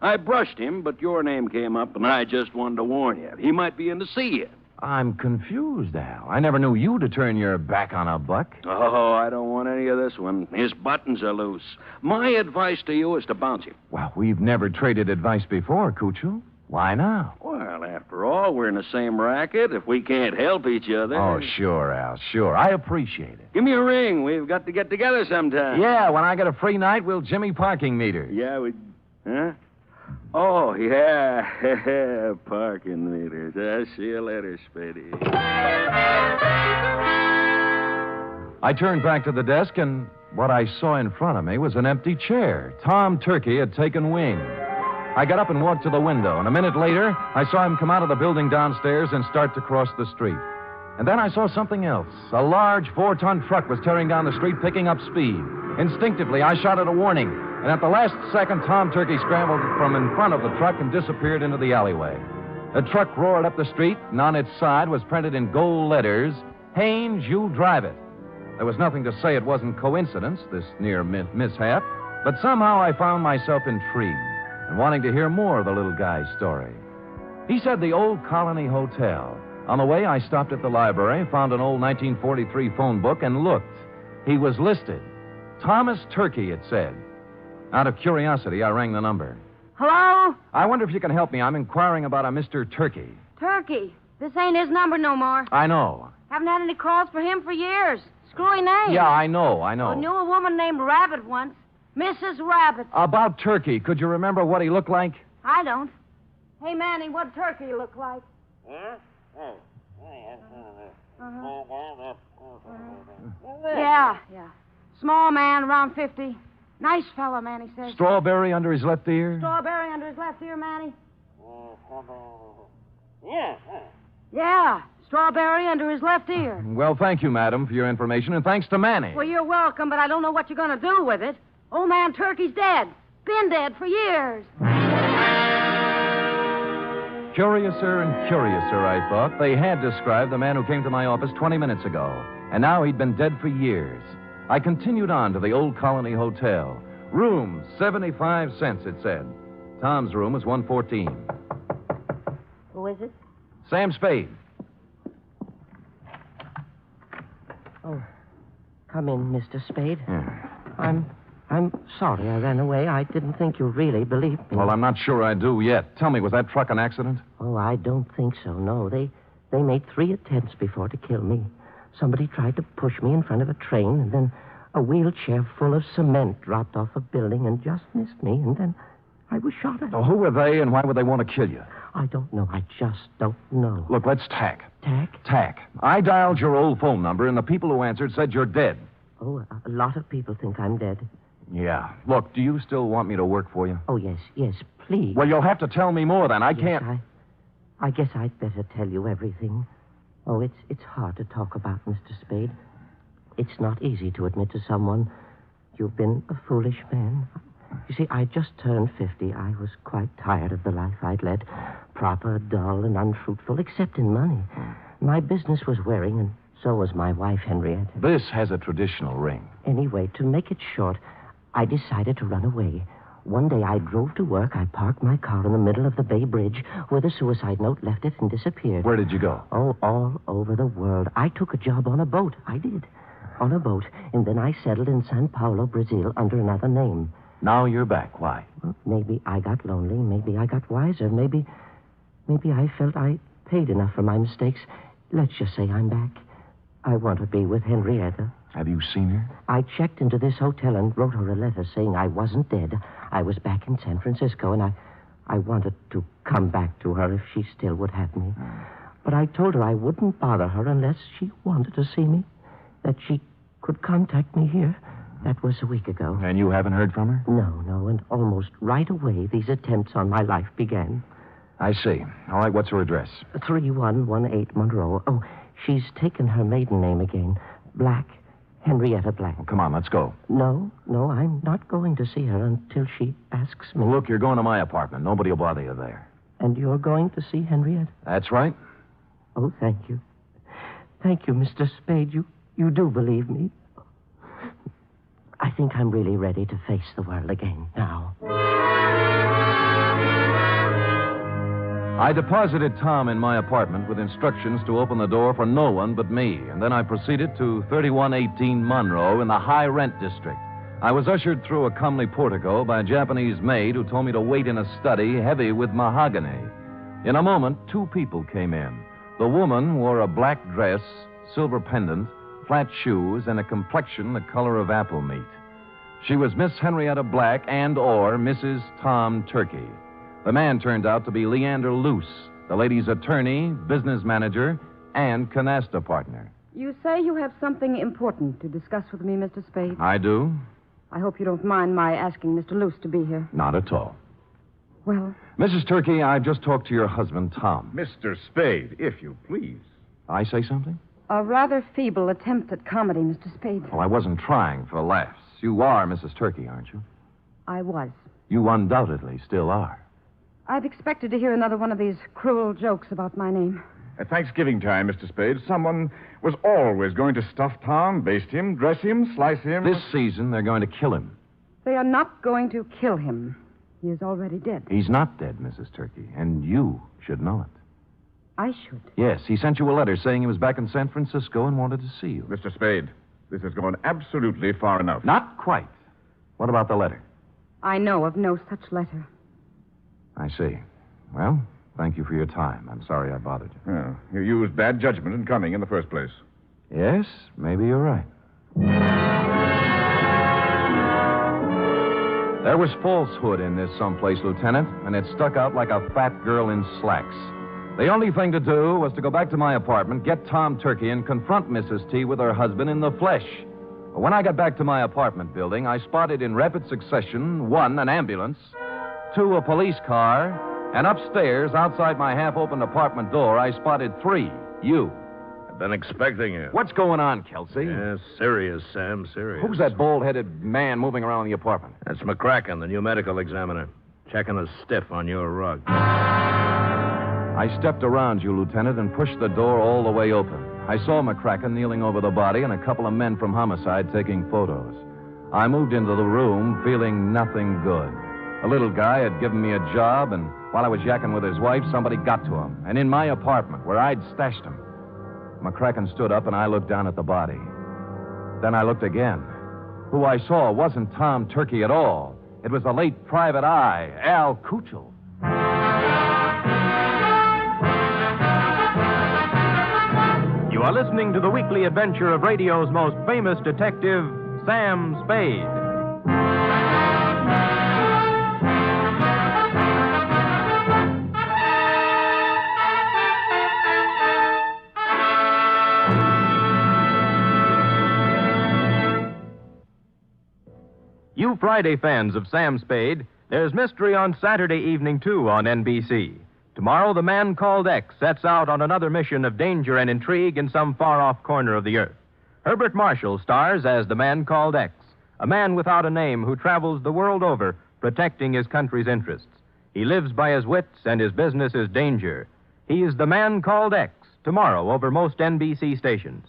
I brushed him, but your name came up, and I just wanted to warn you. He might be in to see you. I'm confused, Al. I never knew you to turn your back on a buck. Oh, I don't want any of this one. His buttons are loose. My advice to you is to bounce him. Well, we've never traded advice before, Kuchel. Why now? Well, after all, we're in the same racket. If we can't help each other... Oh, sure, Al, sure. I appreciate it. Give me a ring. We've got to get together sometime. Yeah, when I get a free night, we'll Jimmy parking meters. Yeah, we... Huh? Oh, yeah. Parking meters. I'll see you later, Spady. I turned back to the desk, and what I saw in front of me was an empty chair. Tom Turkey had taken wing. I got up and walked to the window, and a minute later, I saw him come out of the building downstairs and start to cross the street. And then I saw something else. A large 4-ton truck was tearing down the street, picking up speed. Instinctively, I shouted a warning, and at the last second, Tom Turkey scrambled from in front of the truck and disappeared into the alleyway. The truck roared up the street, and on its side was printed in gold letters, "Haynes, you drive it." There was nothing to say it wasn't coincidence, this near mishap, but somehow I found myself intrigued and wanting to hear more of the little guy's story. He said the old Colony Hotel. On the way, I stopped at the library, found an old 1943 phone book, and looked. He was listed. Thomas Turkey, it said. Out of curiosity, I rang the number. Hello? I wonder if you can help me. I'm inquiring about a Mr. Turkey. Turkey. This ain't his number no more. I know. Haven't had any calls for him for years. Screwy name. Yeah, I know. I knew a woman named Rabbit once. Mrs. Rabbit. About Turkey, could you remember what he looked like? I don't. Hey, Manny, what'd Turkey look like? Yeah. Small man, around 50. Nice fella, Manny says. Strawberry under his left ear? Strawberry under his left ear, Manny? Yeah, strawberry under his left ear. Well, thank you, madam, for your information, and thanks to Manny. Well, you're welcome, but I don't know what you're going to do with it. Old man Turkey's dead. been dead for years. Curiouser and curiouser, I thought. They had described the man who came to my office 20 minutes ago, and now he'd been dead for years. I continued on to the Old Colony Hotel. Room, 75 cents, it said. Tom's room was 114. Who is it? Sam Spade. Oh, come in, Mr. Spade. Yeah. I'm sorry I ran away. I didn't think you really believed me. Well, I'm not sure I do yet. Tell me, was that truck an accident? Oh, I don't think so, no. They made 3 attempts before to kill me. Somebody tried to push me in front of a train, and then a wheelchair full of cement dropped off a building and just missed me, and then I was shot at. Oh, who were they, and why would they want to kill you? I don't know. I just don't know. Look, let's tack. Tack? Tack. I dialed your old phone number, and the people who answered said you're dead. Oh, a lot of people think I'm dead. Yeah. Look, do you still want me to work for you? Oh, yes, please. Well, you'll have to tell me more then. I can't... I guess I'd better tell you everything. Oh, it's hard to talk about, Mr. Spade. It's not easy to admit to someone you've been a foolish man. You see, I just turned 50. I was quite tired of the life I'd led. Proper, dull, and unfruitful, except in money. My business was wearing, and so was my wife, Henrietta. This has a traditional ring. Anyway, to make it short, I decided to run away. One day I drove to work. I parked my car in the middle of the Bay Bridge where the suicide note left it and disappeared. Where did you go? Oh, all over the world. I took a job on a boat. I did. On a boat. And then I settled in Sao Paulo, Brazil, under another name. Now you're back. Why? Well, maybe I got lonely. Maybe I got wiser. Maybe I felt I paid enough for my mistakes. Let's just say I'm back. I want to be with Henrietta. Have you seen her? I checked into this hotel and wrote her a letter saying I wasn't dead. I was back in San Francisco, and I wanted to come back to her if she still would have me. But I told her I wouldn't bother her unless she wanted to see me, that she could contact me here. That was a week ago. And you haven't heard from her? No, and almost right away these attempts on my life began. I see. All right, what's her address? 3118 Monroe. Oh, she's taken her maiden name again. Black. Henrietta Black. Well, come on, let's go. No, I'm not going to see her until she asks me. Look, you're going to my apartment. Nobody will bother you there. And you're going to see Henrietta? That's right. Oh, thank you. Thank you, Mr. Spade. You do believe me. I think I'm really ready to face the world again now. I deposited Tom in my apartment with instructions to open the door for no one but me, and then I proceeded to 3118 Monroe in the high-rent district. I was ushered through a comely portico by a Japanese maid who told me to wait in a study heavy with mahogany. In a moment, 2 people came in. The woman wore a black dress, silver pendant, flat shoes, and a complexion the color of apple meat. She was Miss Henrietta Black and/or Mrs. Tom Turkey. The man turned out to be Leander Luce, the lady's attorney, business manager, and canasta partner. You say you have something important to discuss with me, Mr. Spade. I do? I hope you don't mind my asking Mr. Luce to be here. Not at all. Well? Mrs. Turkey, I've just talked to your husband, Tom. Mr. Spade, if you please. I say something? A rather feeble attempt at comedy, Mr. Spade. Oh, I wasn't trying for laughs. You are Mrs. Turkey, aren't you? I was. You undoubtedly still are. I've expected to hear another one of these cruel jokes about my name. At Thanksgiving time, Mr. Spade, someone was always going to stuff Tom, baste him, dress him, slice him. This season, they're going to kill him. They are not going to kill him. He is already dead. He's not dead, Mrs. Turkey, and you should know it. I should. Yes, he sent you a letter saying he was back in San Francisco and wanted to see you. Mr. Spade, this has gone absolutely far enough. Not quite. What about the letter? I know of no such letter. I see. Well, thank you for your time. I'm sorry I bothered you. Yeah, you used bad judgment in coming in the first place. Yes, maybe you're right. There was falsehood in this someplace, Lieutenant, and it stuck out like a fat girl in slacks. The only thing to do was to go back to my apartment, get Tom Turkey, and confront Mrs. T with her husband in the flesh. But when I got back to my apartment building, I spotted in rapid succession, 1, an ambulance, 2, a police car, and upstairs, outside my half-opened apartment door, I spotted 3, you. Been expecting you. What's going on, Kelsey? Yeah, serious, Sam, serious. Who's that bald-headed man moving around the apartment? That's McCracken, the new medical examiner. Checking a stiff on your rug. I stepped around you, Lieutenant, and pushed the door all the way open. I saw McCracken kneeling over the body and a couple of men from homicide taking photos. I moved into the room feeling nothing good. A little guy had given me a job, and while I was yakking with his wife, somebody got to him. And in my apartment, where I'd stashed him. McCracken stood up, and I looked down at the body. Then I looked again. Who I saw wasn't Tom Turkey at all. It was the late private eye, Al Kuchel. You are listening to the weekly adventure of radio's most famous detective, Sam Spade. You Friday fans of Sam Spade, there's mystery on Saturday evening, too, on NBC. Tomorrow, the man called X sets out on another mission of danger and intrigue in some far-off corner of the earth. Herbert Marshall stars as the man called X, a man without a name who travels the world over protecting his country's interests. He lives by his wits, and his business is danger. He's the man called X, tomorrow over most NBC stations.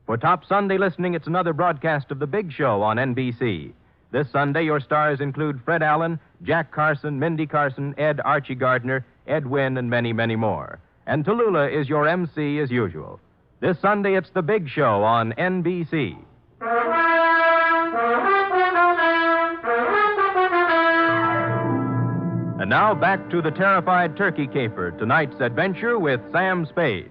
For top Sunday listening, it's another broadcast of The Big Show on NBC. This Sunday, your stars include Fred Allen, Jack Carson, Mindy Carson, Ed Archie Gardner, Ed Wynn, and many, many more. And Tallulah is your MC as usual. This Sunday, it's The Big Show on NBC. And now back to the terrified turkey caper, tonight's adventure with Sam Spade.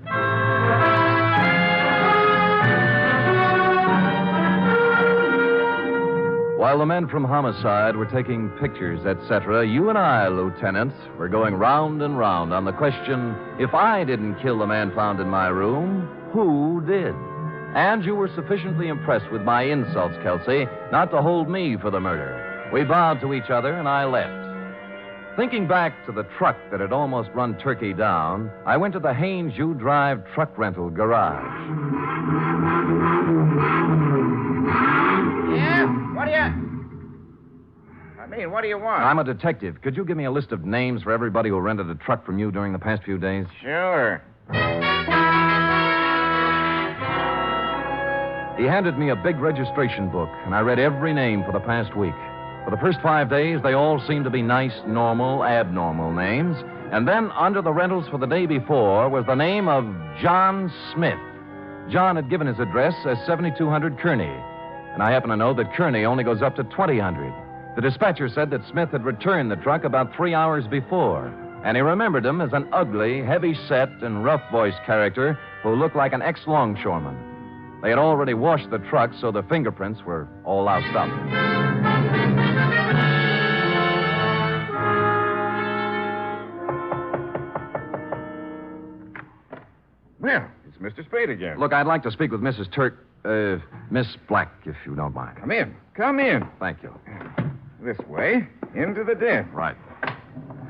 While the men from homicide were taking pictures, etc., you and I, Lieutenant, were going round and round on the question, if I didn't kill the man found in my room, who did? And you were sufficiently impressed with my insults, Kelsey, not to hold me for the murder. We bowed to each other, and I left. Thinking back to the truck that had almost run Turkey down, I went to the Haynes U Drive truck rental garage. Yeah? What do you want? I'm a detective. Could you give me a list of names for everybody who rented a truck from you during the past few days? Sure. He handed me a big registration book, and I read every name for the past week. For the first 5 days, they all seemed to be nice, normal, abnormal names. And then under the rentals for the day before was the name of John Smith. John had given his address as 7200 Kearney. And I happen to know that Kearney only goes up to 2000. The dispatcher said that Smith had returned the truck about 3 hours before, and he remembered him as an ugly, heavy-set, and rough-voiced character who looked like an ex-longshoreman. They had already washed the truck, so the fingerprints were all loused up. Well, it's Mr. Spade again. Look, I'd like to speak with Mrs. Miss Black, if you don't mind. Come in. Come in. Thank you. This way, into the den. Right.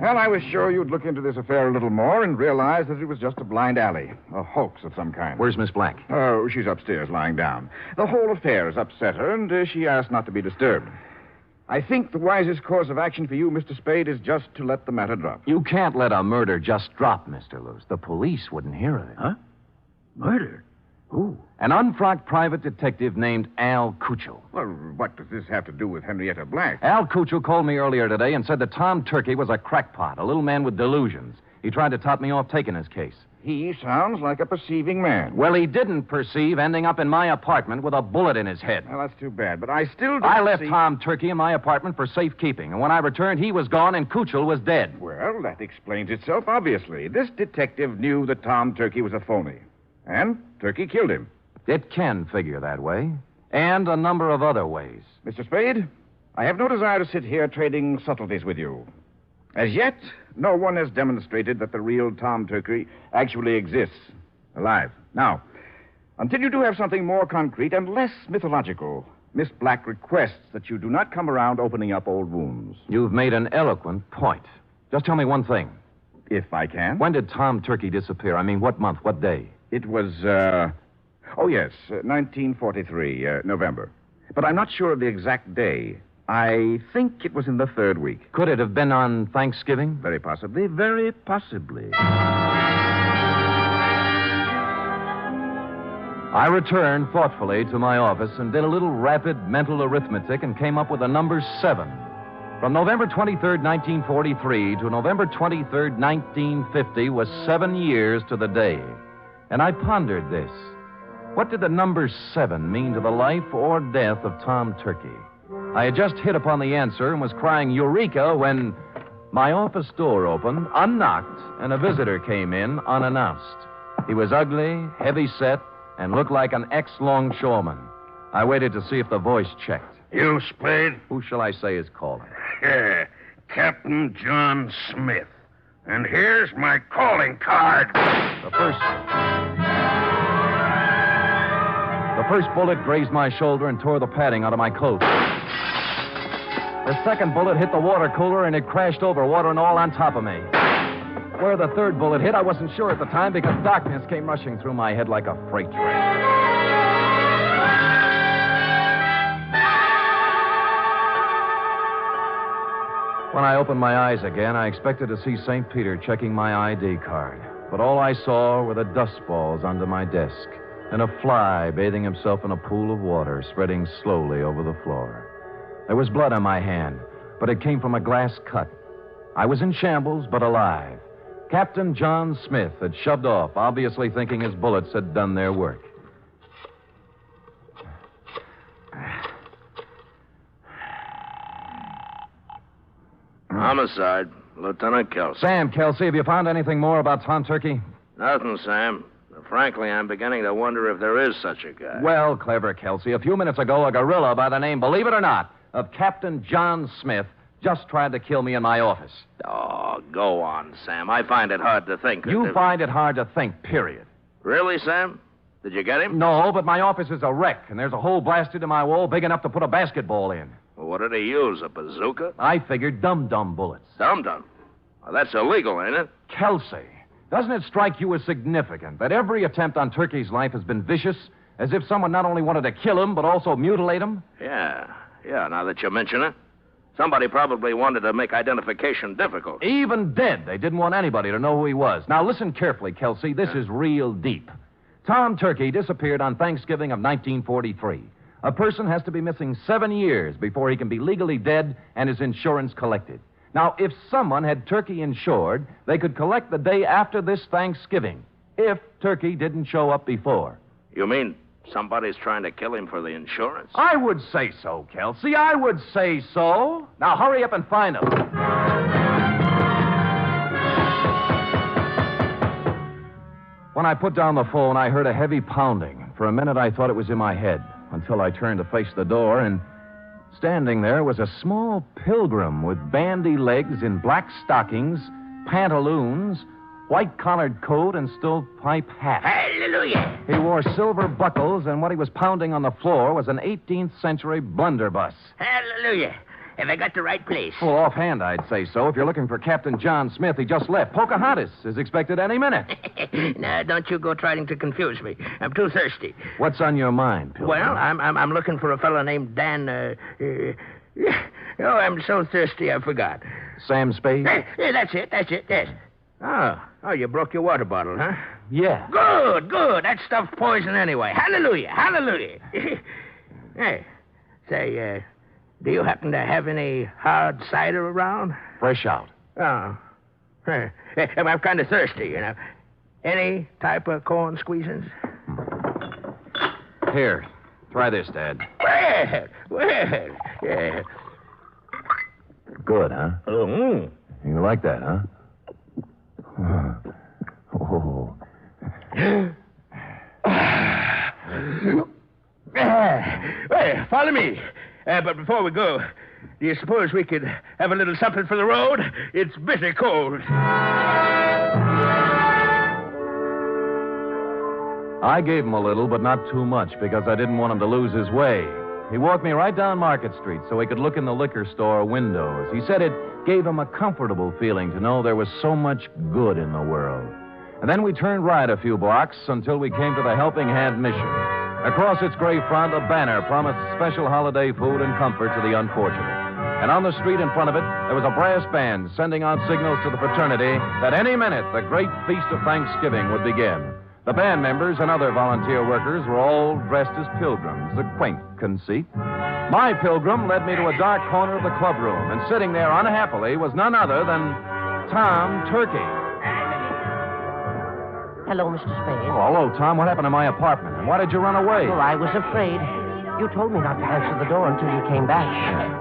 Well, I was sure you'd look into this affair a little more and realize that it was just a blind alley, a hoax of some kind. Where's Miss Black? Oh, she's upstairs lying down. The whole affair has upset her, and she asked not to be disturbed. I think the wisest course of action for you, Mr. Spade, is just to let the matter drop. You can't let a murder just drop, Mr. Luce. The police wouldn't hear of it. Huh? Murder? Who? An unfrocked private detective named Al Kuchel. Well, what does this have to do with Henrietta Black? Al Kuchel called me earlier today and said that Tom Turkey was a crackpot, a little man with delusions. He tried to top me off taking his case. He sounds like a perceiving man. Well, he didn't perceive ending up in my apartment with a bullet in his head. Well, that's too bad, but I still don't I left see... Tom Turkey in my apartment for safekeeping, and when I returned, he was gone and Kuchel was dead. Well, that explains itself, obviously. This detective knew that Tom Turkey was a phony, and Turkey killed him. It can figure that way, and a number of other ways. Mr. Spade, I have no desire to sit here trading subtleties with you. As yet, no one has demonstrated that the real Tom Turkey actually exists, alive. Now, until you do have something more concrete and less mythological, Miss Black requests that you do not come around opening up old wounds. You've made an eloquent point. Just tell me one thing. If I can. When did Tom Turkey disappear? I mean, what month, what day? It was, Oh, yes, 1943, November. But I'm not sure of the exact day. I think it was in the third week. Could it have been on Thanksgiving? Very possibly, very possibly. I returned thoughtfully to my office and did a little rapid mental arithmetic and came up with the number 7. From November 23rd, 1943 to November 23rd, 1950 was 7 years to the day. And I pondered this. What did the number 7 mean to the life or death of Tom Turkey? I had just hit upon the answer and was crying Eureka when my office door opened, unknocked, and a visitor came in unannounced. He was ugly, heavy-set, and looked like an ex-longshoreman. I waited to see if the voice checked. You, Spade? Who shall I say is calling? Yeah, Captain John Smith. And here's my calling card. The first bullet grazed my shoulder and tore the padding out of my coat. The second bullet hit the water cooler and it crashed over, water and all on top of me. Where the third bullet hit, I wasn't sure at the time because darkness came rushing through my head like a freight train. When I opened my eyes again, I expected to see St. Peter checking my ID card. But all I saw were the dust balls under my desk and a fly bathing himself in a pool of water spreading slowly over the floor. There was blood on my hand, but it came from a glass cut. I was in shambles, but alive. Captain John Smith had shoved off, obviously thinking his bullets had done their work. Homicide, Lieutenant Kelsey. Sam, Kelsey, have you found anything more about Tom Turkey? Nothing, Sam. Frankly, I'm beginning to wonder if there is such a guy. Well, clever, Kelsey. A few minutes ago, a gorilla by the name, believe it or not, of Captain John Smith just tried to kill me in my office. Oh, go on, Sam. I find it hard to think. You find it hard to think, period. Really, Sam? Did you get him? No, but my office is a wreck, and there's a hole blasted in my wall big enough to put a basketball in. Well, what did he use, a bazooka? I figured dum-dum bullets. Dum-dum? Well, that's illegal, ain't it? Kelsey, doesn't it strike you as significant that every attempt on Turkey's life has been vicious, as if someone not only wanted to kill him, but also mutilate him? Yeah, now that you mention it. Somebody probably wanted to make identification difficult. Even dead, they didn't want anybody to know who he was. Now, listen carefully, Kelsey. This is real deep. Tom Turkey disappeared on Thanksgiving of 1943. A person has to be missing 7 years before he can be legally dead and his insurance collected. Now, if someone had Turkey insured, they could collect the day after this Thanksgiving, if Turkey didn't show up before. You mean somebody's trying to kill him for the insurance? I would say so, Kelsey. I would say so. Now, hurry up and find him. When I put down the phone, I heard a heavy pounding. For a minute, I thought it was in my head, until I turned to face the door, and standing there was a small pilgrim with bandy legs in black stockings, pantaloons, white-collared coat, and stovepipe hat. Hallelujah! He wore silver buckles, and what he was pounding on the floor was an 18th century blunderbuss. Hallelujah! Have I got the right place? Well, offhand, I'd say so. If you're looking for Captain John Smith, he just left. Pocahontas is expected any minute. Now, don't you go trying to confuse me. I'm too thirsty. What's on your mind, Pilgrim? Well, I'm looking for a fellow named Dan, oh, I'm so thirsty I forgot. Sam Spade? Yeah, that's it, yes. Oh, you broke your water bottle, huh? Yeah. Good. That stuff's poison anyway. Hallelujah. Hey, say, do you happen to have any hard cider around? Fresh out. Oh. Hey, I'm kind of thirsty, you know. Any type of corn squeezins? Here, try this, Dad. Well, yeah. Good, huh? Oh, You like that, huh? Oh. Well, follow me. But before we go, do you suppose we could have a little something for the road? It's bitter cold. I gave him a little, but not too much, because I didn't want him to lose his way. He walked me right down Market Street so he could look in the liquor store windows. He said it gave him a comfortable feeling to know there was so much good in the world. And then we turned right a few blocks until we came to the Helping Hand Mission. Across its gray front, a banner promised special holiday food and comfort to the unfortunate. And on the street in front of it, there was a brass band sending out signals to the fraternity that any minute the great feast of Thanksgiving would begin. The band members and other volunteer workers were all dressed as pilgrims, a quaint conceit. My pilgrim led me to a dark corner of the clubroom, and sitting there unhappily was none other than Tom Turkey. Hello, Mr. Spade. Oh, hello, Tom. What happened to my apartment? And why did you run away? Oh, I was afraid. You told me not to answer the door until you came back.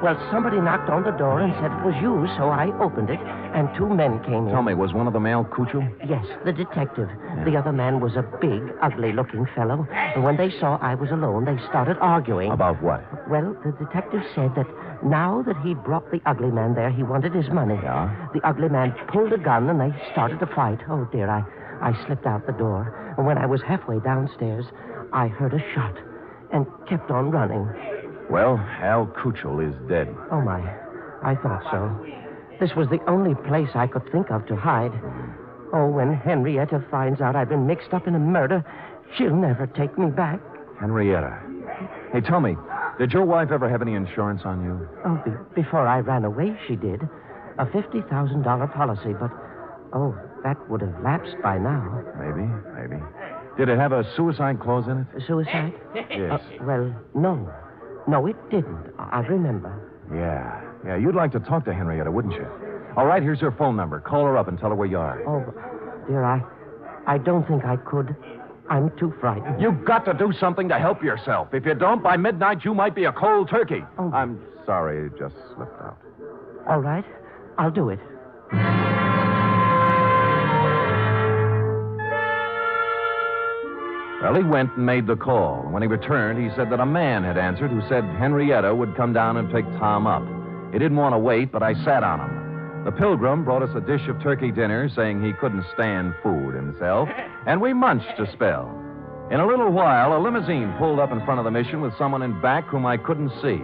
Well, somebody knocked on the door and said it was you, so I opened it, and two men came in. Tell me, was one of them Al Cuccio? Yes, the detective. The other man was a big, ugly-looking fellow, and when they saw I was alone, they started arguing. About what? Well, the detective said that now that he'd brought the ugly man there, he wanted his money. Yeah? The ugly man pulled a gun, and they started to fight. Oh, dear, I slipped out the door, and when I was halfway downstairs, I heard a shot and kept on running. Well, Al Cuccio is dead. Oh, my. I thought so. This was the only place I could think of to hide. Oh, when Henrietta finds out I've been mixed up in a murder, she'll never take me back. Henrietta. Hey, tell me, did your wife ever have any insurance on you? Oh, before I ran away, she did. A $50,000 policy, but, oh, that would have lapsed by now. Maybe. Did it have a suicide clause in it? Suicide? Yes. Well, no. No, it didn't. I remember. Yeah, you'd like to talk to Henrietta, wouldn't you? All right, here's her phone number. Call her up and tell her where you are. Oh, dear, I don't think I could. I'm too frightened. You've got to do something to help yourself. If you don't, by midnight, you might be a cold turkey. Oh. I'm sorry, it just slipped out. All right, I'll do it. Well, he went and made the call. When he returned, he said that a man had answered who said Henrietta would come down and pick Tom up. He didn't want to wait, but I sat on him. The pilgrim brought us a dish of turkey dinner, saying he couldn't stand food himself, and we munched a spell. In a little while, a limousine pulled up in front of the mission with someone in back whom I couldn't see.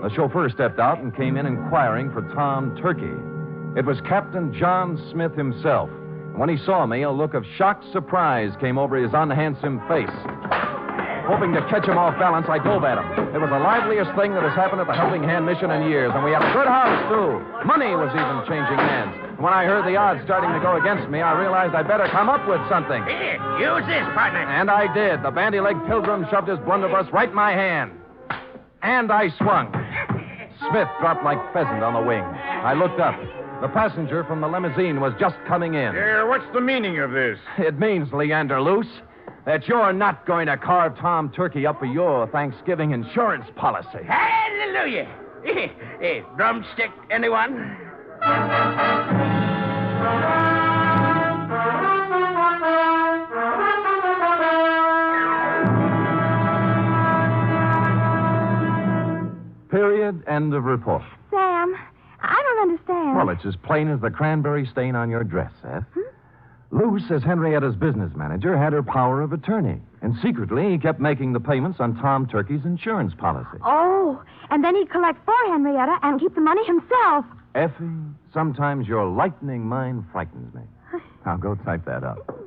The chauffeur stepped out and came in inquiring for Tom Turkey. It was Captain John Smith himself. When he saw me, a look of shocked surprise came over his unhandsome face. Hoping to catch him off balance, I dove at him. It was the liveliest thing that has happened at the Helping Hand Mission in years, and we had a good harvest, too. Money was even changing hands. When I heard the odds starting to go against me, I realized I'd better come up with something. Here, use this, partner. And I did. The bandy-legged pilgrim shoved his blunderbuss right in my hand. And I swung. Smith dropped like pheasant on the wing. I looked up. The passenger from the limousine was just coming in. What's the meaning of this? It means, Leander Luce, that you're not going to carve Tom Turkey up for your Thanksgiving insurance policy. Hallelujah. Drumstick, anyone? Period. End of report. Sam, I don't understand. Well, it's as plain as the cranberry stain on your dress, Seth. Luce, as Henrietta's business manager, had her power of attorney. And secretly, he kept making the payments on Tom Turkey's insurance policy. Oh, and then he'd collect for Henrietta and keep the money himself. Effie, sometimes your lightning mind frightens me. Now, go type that up.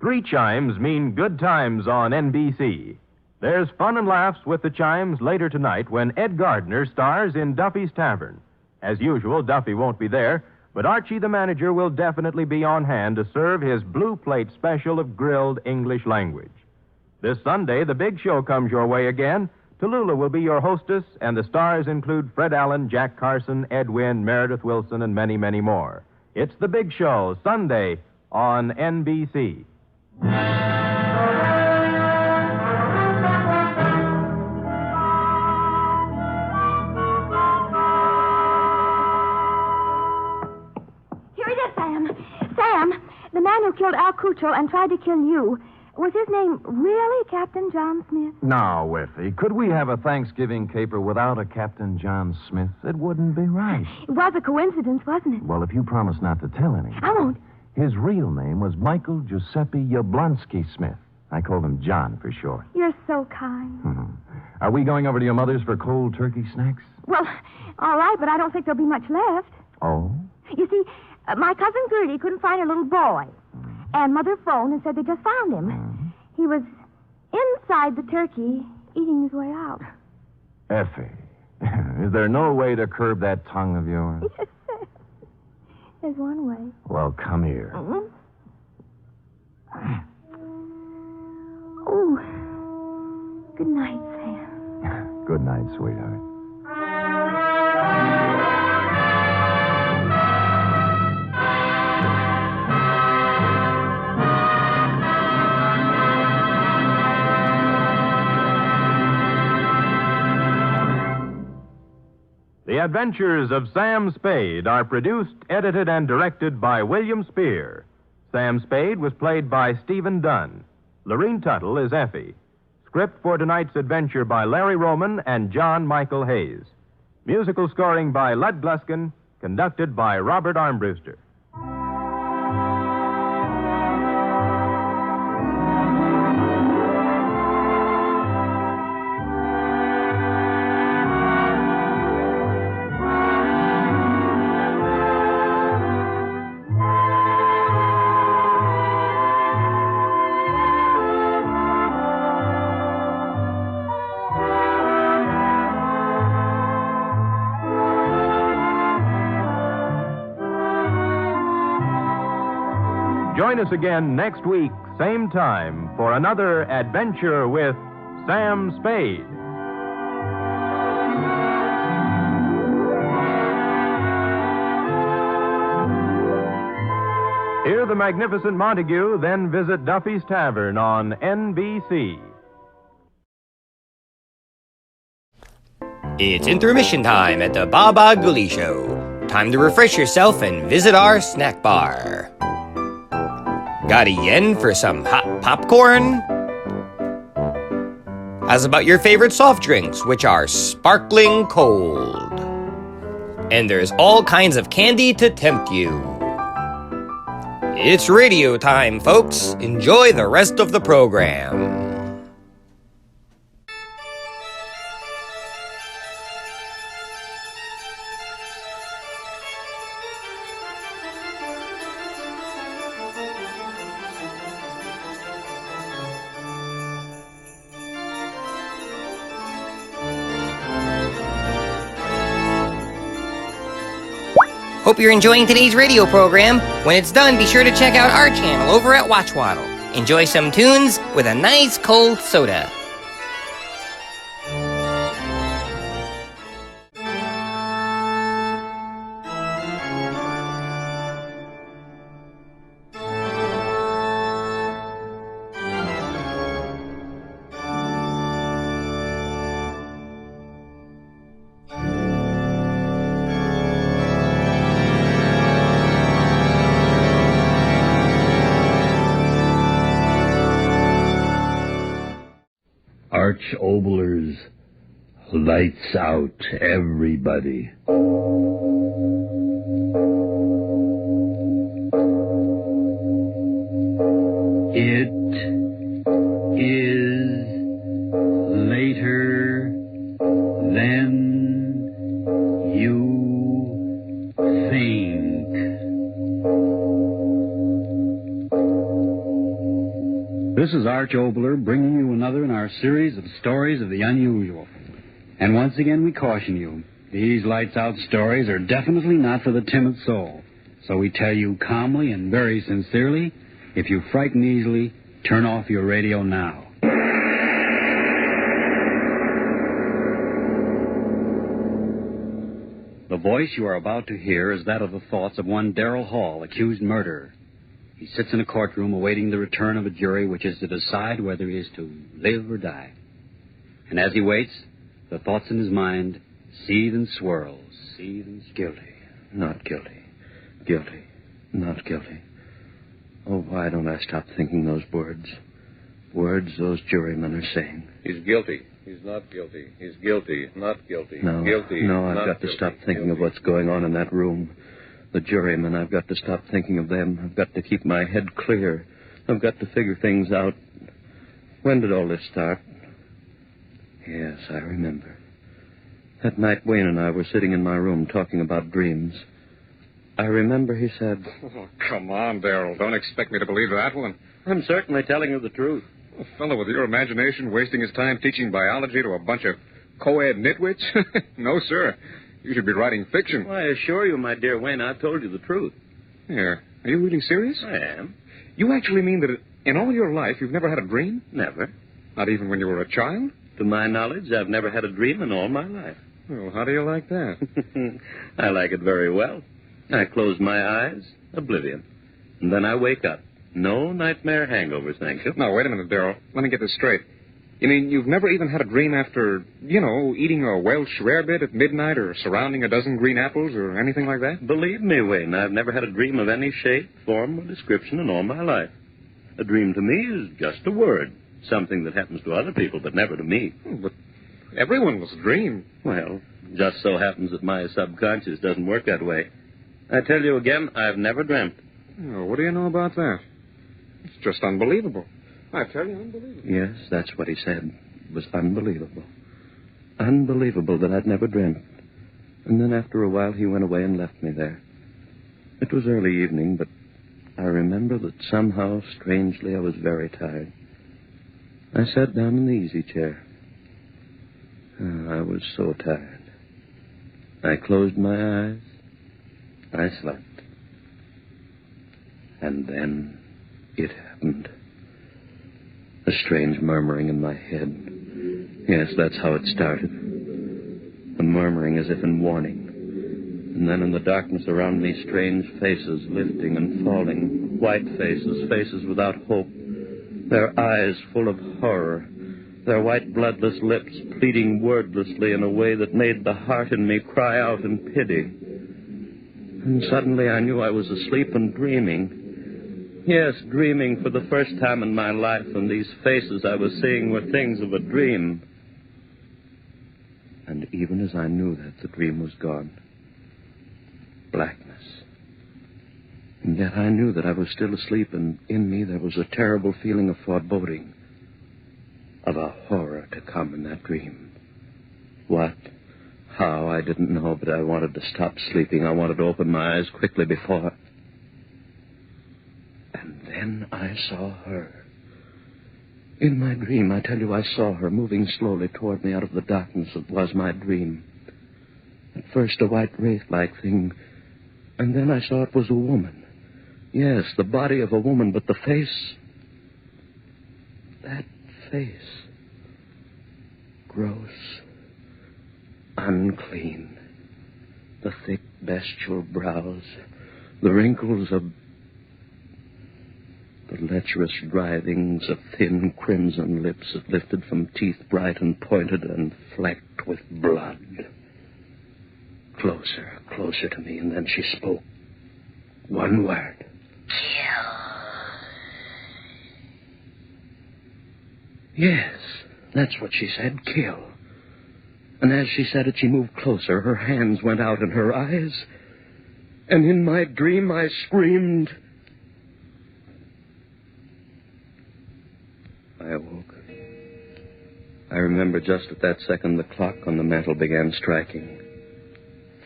3 chimes mean good times on NBC. There's fun and laughs with the chimes later tonight when Ed Gardner stars in Duffy's Tavern. As usual, Duffy won't be there, but Archie the manager will definitely be on hand to serve his blue plate special of grilled English language. This Sunday, the big show comes your way again. Tallulah will be your hostess, and the stars include Fred Allen, Jack Carson, Ed Wynn, Meredith Wilson, and many, many more. It's the big show, Sunday on NBC. Sam, the man who killed Al Cuccio and tried to kill you, was his name really Captain John Smith? Now, Effie, could we have a Thanksgiving caper without a Captain John Smith? It wouldn't be right. It was a coincidence, wasn't it? Well, if you promise not to tell anyone. I won't. His real name was Michael Giuseppe Yablonsky Smith. I called him John for short. You're so kind. Are we going over to your mother's for cold turkey snacks? Well, all right, but I don't think there'll be much left. Oh? You see, my cousin Gertie couldn't find her little boy. and Mother phoned and said they just found him. He was inside the turkey, eating his way out. Effie, is there no way to curb that tongue of yours? Yes, sir. There's one way. Well, come here. Oh, good night, Sam. Good night, sweetheart. The Adventures of Sam Spade are produced, edited, and directed by William Spear. Sam Spade was played by Stephen Dunn. Lorene Tuttle is Effie. Script for tonight's adventure by Larry Roman and John Michael Hayes. Musical scoring by Lud Gluskin, conducted by Robert Armbruster. Join us again next week, same time, for another adventure with Sam Spade. Hear the magnificent Montague, then visit Duffy's Tavern on NBC. It's intermission time at the Baba Ghoulie Show. Time to refresh yourself and visit our snack bar. Got a yen for some hot popcorn? How's about your favorite soft drinks, which are sparkling cold? And there's all kinds of candy to tempt you. It's radio time, folks. Enjoy the rest of the program. Hope you're enjoying today's radio program. When it's done, be sure to check out our channel over at Watchwaddle. Enjoy some tunes with a nice cold soda. Arch Oboler's Lights Out, Everybody. It is later than you think. This is Arch Oboler bringing you another in our series of stories of the unusual. And once again we caution you, these lights-out stories are definitely not for the timid soul. So we tell you calmly and very sincerely, if you frighten easily, turn off your radio now. The voice you are about to hear is that of the thoughts of one Darrell Hall, accused murderer. He sits in a courtroom awaiting the return of a jury which is to decide whether he is to live or die. And as he waits, the thoughts in his mind seethe and swirl, seethe and guilty, not guilty, guilty, not guilty. Oh, why don't I stop thinking those words? Words those jurymen are saying. He's guilty. He's not guilty. He's guilty. Not guilty. No, Guilty. no, I've not got to guilty. stop thinking of what's going on in that room. The jurymen, I've got to stop thinking of them. I've got to keep my head clear. I've got to figure things out. When did all this start? Yes, I remember. That night Wayne and I were sitting in my room talking about dreams. I remember he said... Oh, come on, Darrell. Don't expect me to believe that one. I'm certainly telling you the truth. A fellow with your imagination wasting his time teaching biology to a bunch of co-ed nitwits? No, sir. You should be writing fiction. Well, I assure you, my dear Wayne, I've told you the truth. Here. Are you really serious? I am. You actually mean that in all your life you've never had a dream? Never. Not even when you were a child? To my knowledge, I've never had a dream in all my life. Well, how do you like that? I like it very well. I close my eyes, oblivion. And then I wake up. No nightmare hangovers, thank you. Now, wait a minute, Darrell. Let me get this straight. You mean you've never even had a dream after, eating a Welsh rarebit at midnight or surrounding a dozen green apples or anything like that? Believe me, Wayne, I've never had a dream of any shape, form, or description in all my life. A dream to me is just a word, something that happens to other people, but never to me. But everyone will dream. Well, just so happens that my subconscious doesn't work that way. I tell you again, I've never dreamt. Oh, what do you know about that? It's just unbelievable. I tell you, unbelievable. Yes, that's what he said. It was unbelievable. Unbelievable that I'd never dreamt. And then after a while, he went away and left me there. It was early evening, but I remember that somehow, strangely, I was very tired. I sat down in the easy chair. Oh, I was so tired. I closed my eyes. I slept. And then it happened. A strange murmuring in my head. Yes, that's how it started. A murmuring as if in warning. And then in the darkness around me, strange faces lifting and falling. White faces, faces without hope. Their eyes full of horror. Their white, bloodless lips pleading wordlessly in a way that made the heart in me cry out in pity. And suddenly I knew I was asleep and dreaming. Yes, dreaming for the first time in my life, and these faces I was seeing were things of a dream. And even as I knew that, the dream was gone. Blackness. And yet I knew that I was still asleep, and in me there was a terrible feeling of foreboding, of a horror to come in that dream. What? How? I didn't know, but I wanted to stop sleeping. I wanted to open my eyes quickly before... And then I saw her. In my dream, I tell you, I saw her moving slowly toward me out of the darkness that was my dream. At first, a white wraith-like thing, and then I saw it was a woman. Yes, the body of a woman, but the face... That face... Gross. Unclean. The thick, bestial brows. The wrinkles of... The lecherous writhings of thin crimson lips that lifted from teeth bright and pointed and flecked with blood. Closer, closer to me, and then she spoke. One word. Kill. Yes, that's what she said, kill. And as she said it, she moved closer. Her hands went out in her eyes. And in my dream, I screamed... I awoke. I remember just at that second the clock on the mantel began striking.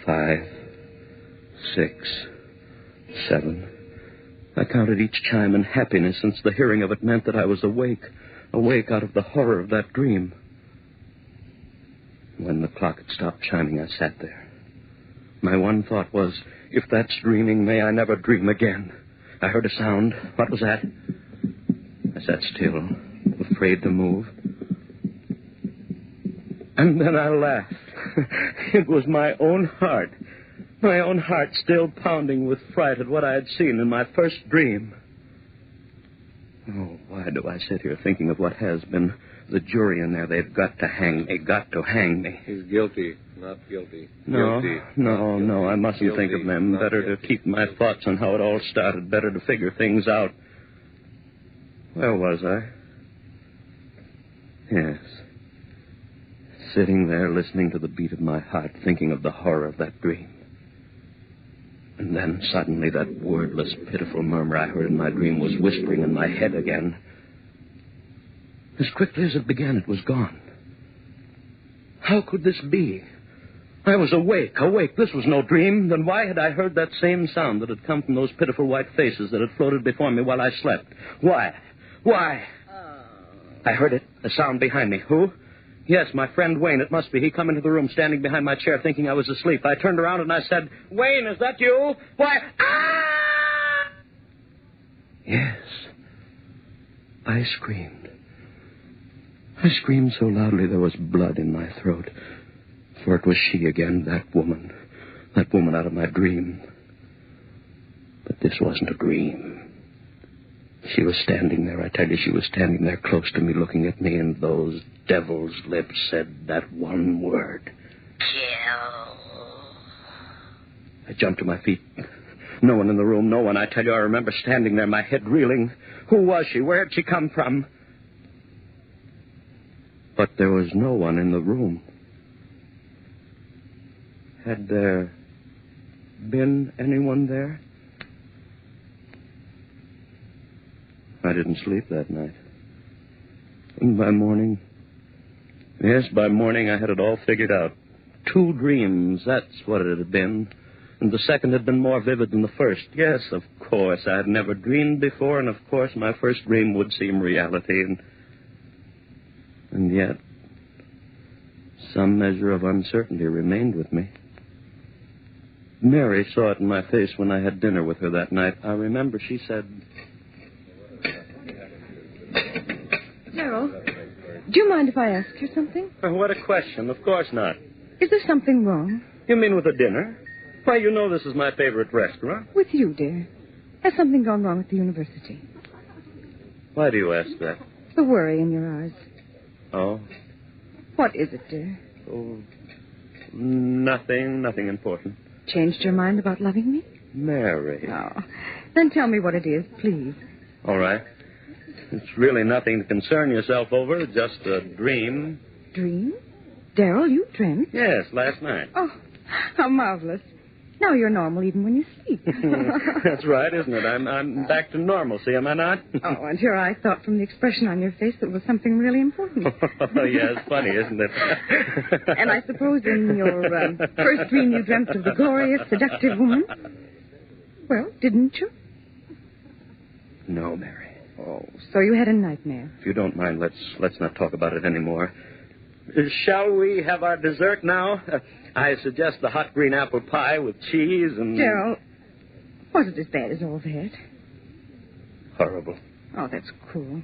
5, 6, 7. I counted each chime in happiness, since the hearing of it meant that I was awake out of the horror of that dream. When the clock had stopped chiming, I sat there. My one thought was, if that's dreaming, may I never dream again. I heard a sound. What was that? I sat still, afraid to move. And then I laughed. It was my own heart still pounding with fright at what I had seen in my first dream. Oh, why do I sit here thinking of what has been? The jury in there, they've got to hang me, got to hang me. He's guilty, not guilty. No, guilty, no, I mustn't guilty, think of them. Better to keep my thoughts on how it all started. Better to figure things out. Where was I? Yes. Sitting there, listening to the beat of my heart, thinking of the horror of that dream. And then suddenly that wordless, pitiful murmur I heard in my dream was whispering in my head again. As quickly as it began, it was gone. How could this be? I was awake. This was no dream. Then why had I heard that same sound that had come from those pitiful white faces that had floated before me while I slept? Why? I heard it, a sound behind me. Who? Yes, my friend Wayne. It must be. He come into the room standing behind my chair thinking I was asleep. I turned around and I said, Wayne, is that you? Why? Ah! Yes. I screamed. I screamed so loudly there was blood in my throat. For it was she again, that woman out of my dream. But this wasn't a dream. She was standing there, I tell you, she was standing there close to me looking at me, and those devil's lips said that one word. Kill. I jumped to my feet. No one in the room, no one. I tell you, I remember standing there, my head reeling. Who was she? Where had she come from? But there was no one in the room. Had there been anyone there? I didn't sleep that night. And by morning, I had it all figured out. 2 dreams, that's what it had been. And the second had been more vivid than the first. Yes, of course, I had never dreamed before, and of course my first dream would seem reality. And yet, some measure of uncertainty remained with me. Mary saw it in my face when I had dinner with her that night. I remember she said... Gerald, do you mind if I ask you something? What a question. Of course not. Is there something wrong? You mean with the dinner? Why, you know this is my favorite restaurant. With you, dear. Has something gone wrong at the university? Why do you ask that? The worry in your eyes. Oh? What is it, dear? Oh, nothing important. Changed your mind about loving me? Mary. Oh. Then tell me what it is, please. All right. It's really nothing to concern yourself over, just a dream. Dream? Darrell, you dreamt? Yes, last night. Oh, how marvelous. Now you're normal even when you sleep. That's right, isn't it? I'm back to normalcy, am I not? Oh, and your eyes thought from the expression on your face that it was something really important. Oh, yeah, it's funny, isn't it? And I suppose in your first dream you dreamt of the glorious, seductive woman? Well, didn't you? No, Mary. Oh, so you had a nightmare. If you don't mind, let's not talk about it anymore. Shall we have our dessert now? I suggest the hot green apple pie with cheese and... Gerald, was it as bad as all that? Horrible. Oh, that's cruel.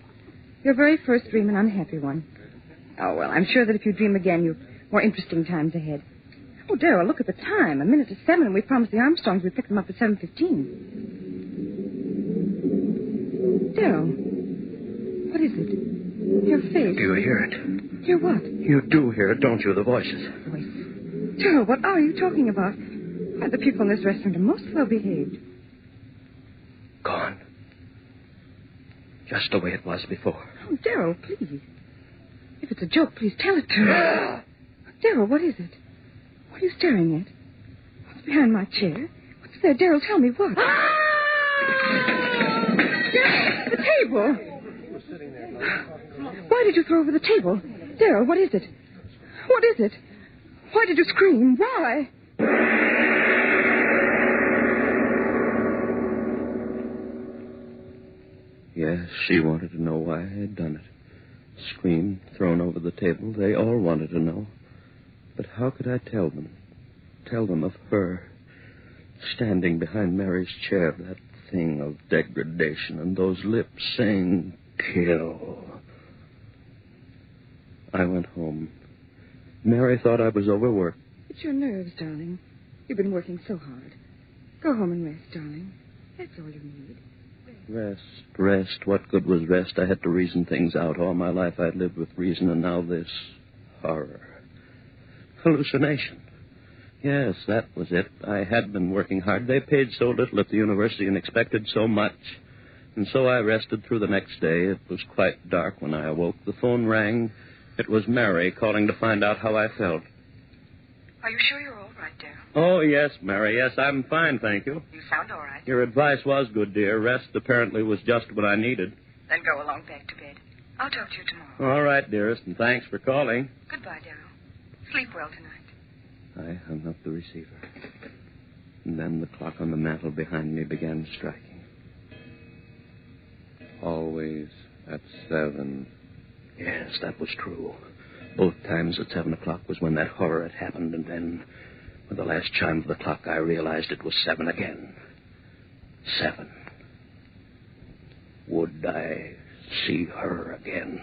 Your very first dream, an unhappy one. Oh, well, I'm sure that if you dream again, you've more interesting times ahead. Oh, Darrell, look at the time. 7:01, and we promised the Armstrongs we'd pick them up at 7:15. Darrell, what is it? Your face. Do you hear it? Hear what? You do hear it, don't you, the voices? Voices? Darrell, what are you talking about? Why, the people in this restaurant are most well behaved. Gone. Just the way it was before. Oh, Darrell, please. If it's a joke, please tell it to me. Darrell, what is it? What are you staring at? What's behind my chair? What's there? Darrell, tell me what? Darrell, the table! Why did you throw over the table? Darrell, what is it? What is it? Why did you scream? Why? Yes, she wanted to know why I had done it. Screamed, thrown over the table. They all wanted to know. But how could I tell them? Tell them of her, standing behind Mary's chair, that thing of degradation, and those lips saying, kill. I went home. Mary thought I was overworked. It's your nerves, darling. You've been working so hard. Go home and rest, darling. That's all you need. Rest. What good was rest? I had to reason things out. All my life I'd lived with reason, and now this horror. Hallucination. Yes, that was it. I had been working hard. They paid so little at the university and expected so much. And so I rested through the next day. It was quite dark when I awoke. The phone rang. It was Mary calling to find out how I felt. Are you sure you're all right, Darrell? Oh, yes, Mary. Yes, I'm fine, thank you. You sound all right. Your advice was good, dear. Rest apparently was just what I needed. Then go along back to bed. I'll talk to you tomorrow. All right, dearest, and thanks for calling. Goodbye, Darrell. Sleep well tonight. I hung up the receiver. And then the clock on the mantel behind me began striking. Always at 7. Yes, that was true. Both times at 7 o'clock was when that horror had happened, and then, with the last chime of the clock, I realized it was 7 again. 7. Would I see her again?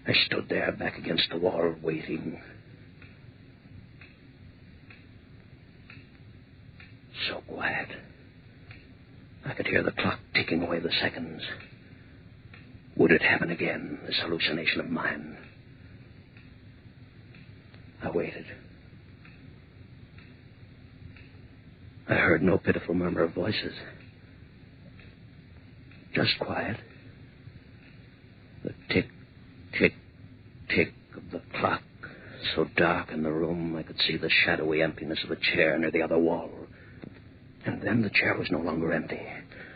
I stood there back against the wall, waiting. So quiet. I could hear the clock ticking away the seconds. Would it happen again, this hallucination of mine? I waited. I heard no pitiful murmur of voices. Just quiet. The tick, tick, tick of the clock. So dark in the room, I could see the shadowy emptiness of a chair near the other wall. And then the chair was no longer empty.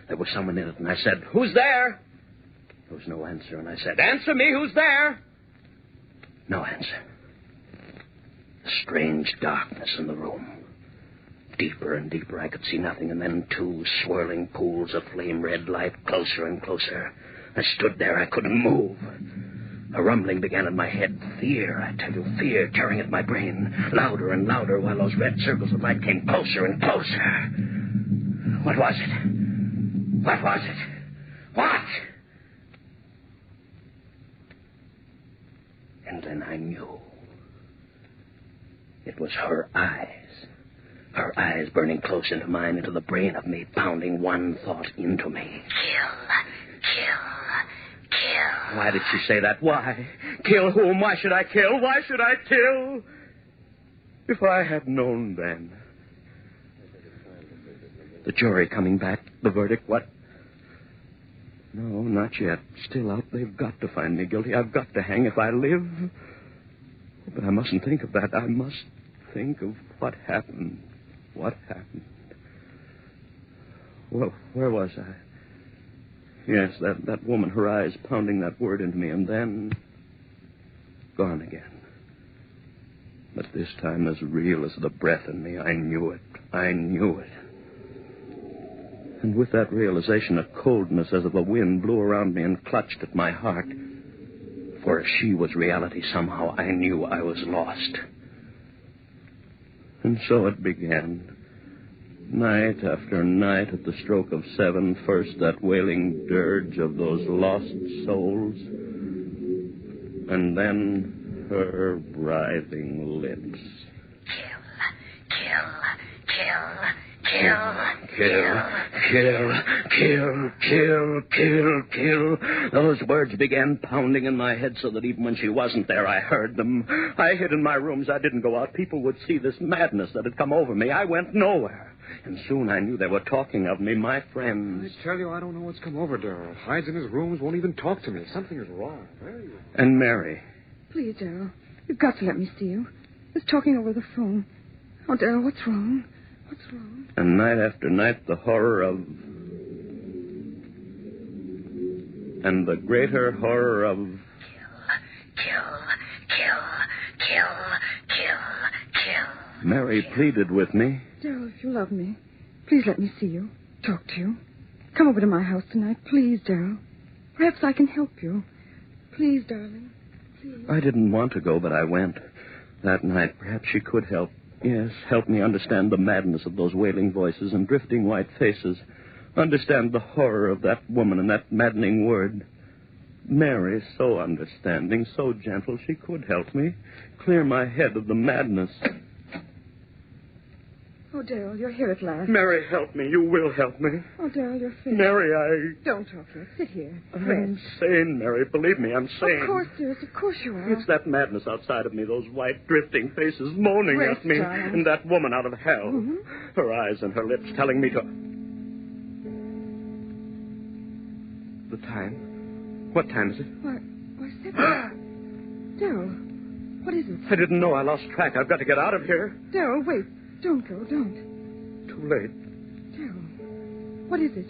There was someone in it, and I said, "Who's there?" There was no answer, and I said, "Answer me, who's there?" No answer. A strange darkness in the room. Deeper and deeper, I could see nothing, and then 2 swirling pools of flame-red light, closer and closer. I stood there, I couldn't move. A rumbling began in my head. Fear, I tell you, fear tearing at my brain. Louder and louder, while those red circles of light came closer and closer. What was it? What was it? What? And then I knew. It was her eyes. Her eyes burning close into mine, into the brain of me, pounding one thought into me. Kill. Why did she say that? Why? Kill whom? Why should I kill? Why should I kill? If I had known then. The jury coming back, the verdict, what? No, not yet. Still out. They've got to find me guilty. I've got to hang if I live. But I mustn't think of that. I must think of what happened. What happened? Well, where was I? Yes, that woman, her eyes pounding that word into me, and then gone again. But this time as real as the breath in me. I knew it. I knew it. And with that realization, a coldness as of a wind blew around me and clutched at my heart. For if she was reality, somehow I knew I was lost. And so it began. Night after night at the stroke of 7, first that wailing dirge of those lost souls, and then her writhing lips. Kill. Those words began pounding in my head so that even when she wasn't there, I heard them. I hid in my rooms. I didn't go out. People would see this madness that had come over me. I went nowhere. And soon I knew they were talking of me, my friends. I tell you, I don't know what's come over Darrell. Hides in his rooms, won't even talk to me. Something is wrong. And Mary. Please, Darrell, you've got to let me see you. Just talking over the phone. Oh, Darrell, what's wrong? What's wrong? And night after night, the horror of... And the greater horror of... Kill. Mary pleaded with me. Darrell, if you love me, please let me see you, talk to you. Come over to my house tonight, please, Darrell. Perhaps I can help you. Please, darling, please. I didn't want to go, but I went. That night, perhaps she could help. Yes, help me understand the madness of those wailing voices and drifting white faces. Understand the horror of that woman and that maddening word. Mary, so understanding, so gentle, she could help me. Clear my head of the madness. Oh, Darrell, you're here at last. Mary, help me. You will help me. Oh, Darrell, you're fit. Mary, I... Don't talk yet. Sit here. I'm sane, Mary. Believe me, I'm sane. Of course, dearest. Of course you are. It's that madness outside of me, those white, drifting faces moaning Rest, at me, darling. and that woman out of hell. Mm-hmm. Her eyes and her lips telling me to... The time? What time is it? Why, 7. Darrell, what is it? I didn't know. I lost track. I've got to get out of here. Darrell, wait. Don't go. Don't. Too late. Darrell, what is it?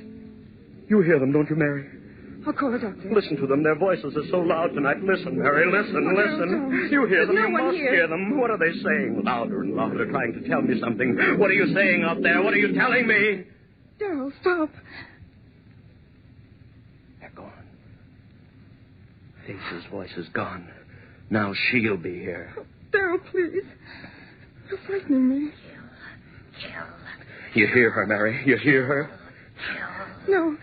You hear them, don't you, Mary? I'll call a doctor. Listen to them. Their voices are so loud tonight. Listen, Mary. Listen, listen. Don't. You hear them. There's You no one must here. hear them. What are they saying? Louder and louder, trying to tell me something. What are you saying out there? What are you telling me? Daryl, stop. They're gone. Face's voice is gone. Now she'll be here. Daryl, please. You're frightening me. You hear her, Mary? You hear her? No.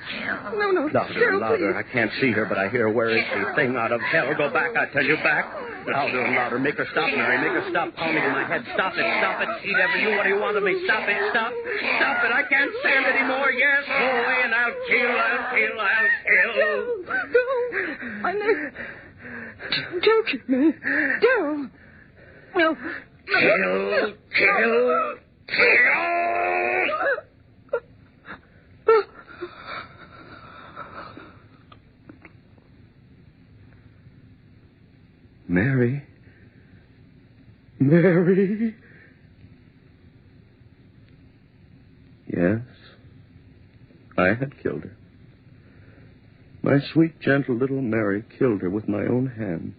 No. Louder Daryl, and louder. please. I can't see her, but I hear. Where is she? Thing out of hell. Go back, I tell you, back. Louder and louder. Make her stop, Mary. Make her stop pounding in my head. Stop it. Stop it. Eat ever you. What do you want of me? Stop it. Stop. Stop it. I can't stand it anymore. Yes, go away and I'll kill. No. My neck. Don't kill me. Daryl. No. Kill. Mary. Yes, I had killed her. My sweet, gentle little Mary killed her with my own hands.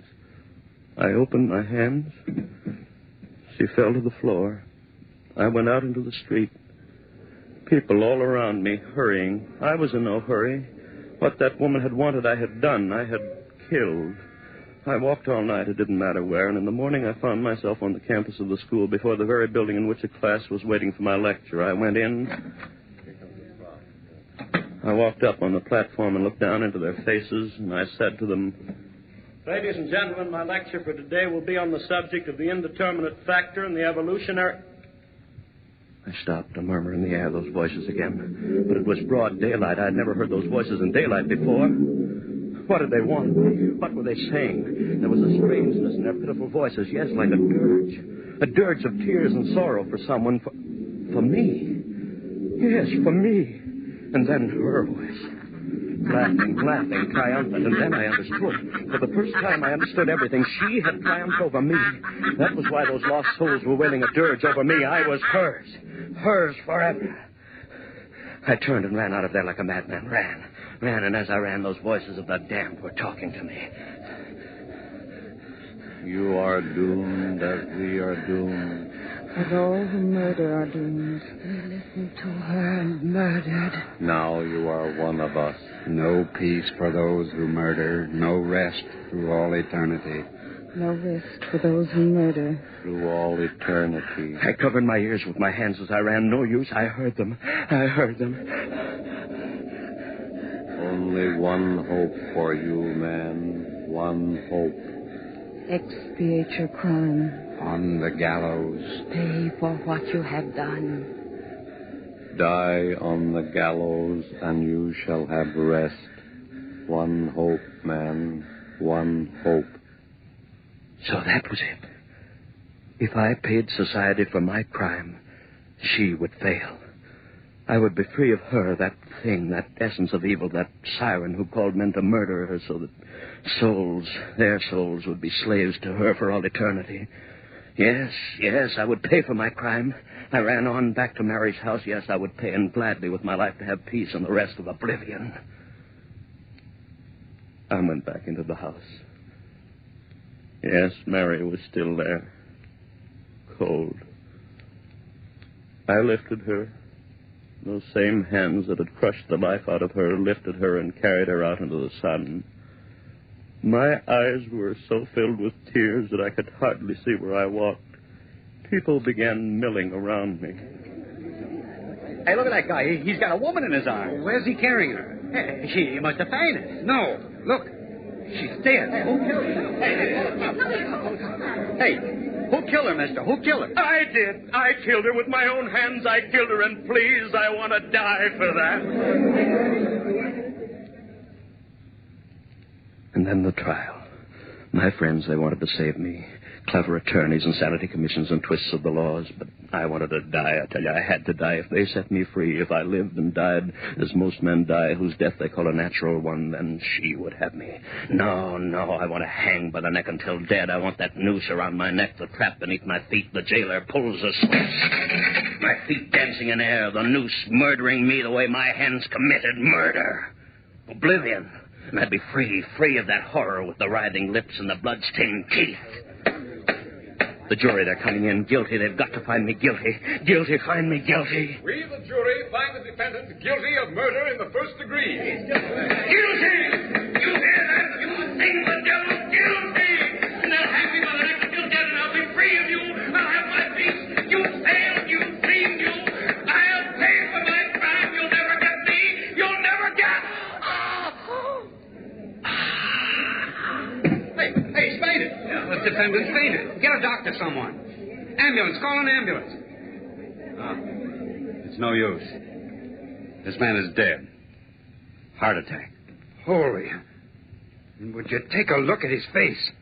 I opened my hands. She fell to the floor. I went out into the street. People all around me, hurrying. I was in no hurry. What that woman had wanted, I had done. I had killed. I walked all night, it didn't matter where, and in the morning I found myself on the campus of the school before the very building in which a class was waiting for my lecture. I went in. I walked up on the platform and looked down into their faces, and I said to them, Ladies and gentlemen, my lecture for today will be on the subject of the indeterminate factor and the evolutionary... I stopped, a murmur in the air, those voices again. But it was broad daylight. I had never heard those voices in daylight before. What did they want? What were they saying? There was a strangeness in their pitiful voices, yes, like a dirge. A dirge of tears and sorrow for someone, for me. Yes, for me. And then her voice. Laughing, triumphant, and then I understood. For the first time I understood everything. She had triumphed over me. That was why those lost souls were wailing a dirge over me. I was hers. Hers forever. I turned and ran out of there like a madman. Ran, and as I ran, those voices of the damned were talking to me. You are doomed as we are doomed. As all who murder are doomed. We listened to her and murdered. Now you are one of us. No peace for those who murder. No rest through all eternity. No rest for those who murder. Through all eternity. I covered my ears with my hands as I ran. No use. I heard them. Only one hope for you, man. One hope. Expiate your crime. On the gallows. Pay for what you have done. Die on the gallows, and you shall have rest. One hope, man. One hope. So that was it. If I paid society for my crime, she would fail. I would be free of her, that thing, that essence of evil, that siren who called men to murder her so that their souls would be slaves to her for all eternity. Yes, I would pay for my crime. I ran on back to Mary's house. Yes, I would pay, and gladly with my life to have peace and the rest of oblivion. I went back into the house. Yes, Mary was still there. Cold. I lifted her. Those same hands that had crushed the life out of her lifted her and carried her out into the sun. My eyes were so filled with tears that I could hardly see where I walked. People began milling around me. Hey, look at that guy. He's got a woman in his arms. Where's he carrying her? Hey, she must have fainted. No, look. She's dead. Hey, who killed her? Hey, who killed her, mister? Who killed her? I did. I killed her with my own hands. I killed her, and please, I want to die for that. And then the trial. My friends, they wanted to save me. Clever attorneys, insanity commissions, and twists of the laws. But I wanted to die. I tell you, I had to die. If they set me free, if I lived and died as most men die, whose death they call a natural one, then she would have me. No, I want to hang by the neck until dead. I want that noose around my neck, the trap beneath my feet. The jailer pulls the switch. My feet dancing in air, the noose murdering me the way my hands committed murder. Oblivion. And I'd be free of that horror with the writhing lips and the blood-stained teeth. The jury, they're coming in guilty. They've got to find me guilty. Guilty, find me guilty. We, the jury, find the defendant guilty of murder in the first degree. Guilty! You hear that? You sing the devil guilty! And they'll hang me by the neck till dead, and I'll be free of you. I'll have my peace. You failed, you dreamed, you. I'll pay for my crime. You'll never get me. You'll never get. Hey, Spade! The defendant's fainted. Get a doctor, someone. Ambulance, call an ambulance. It's no use. This man is dead. Heart attack. Holy. And would you take a look at his face?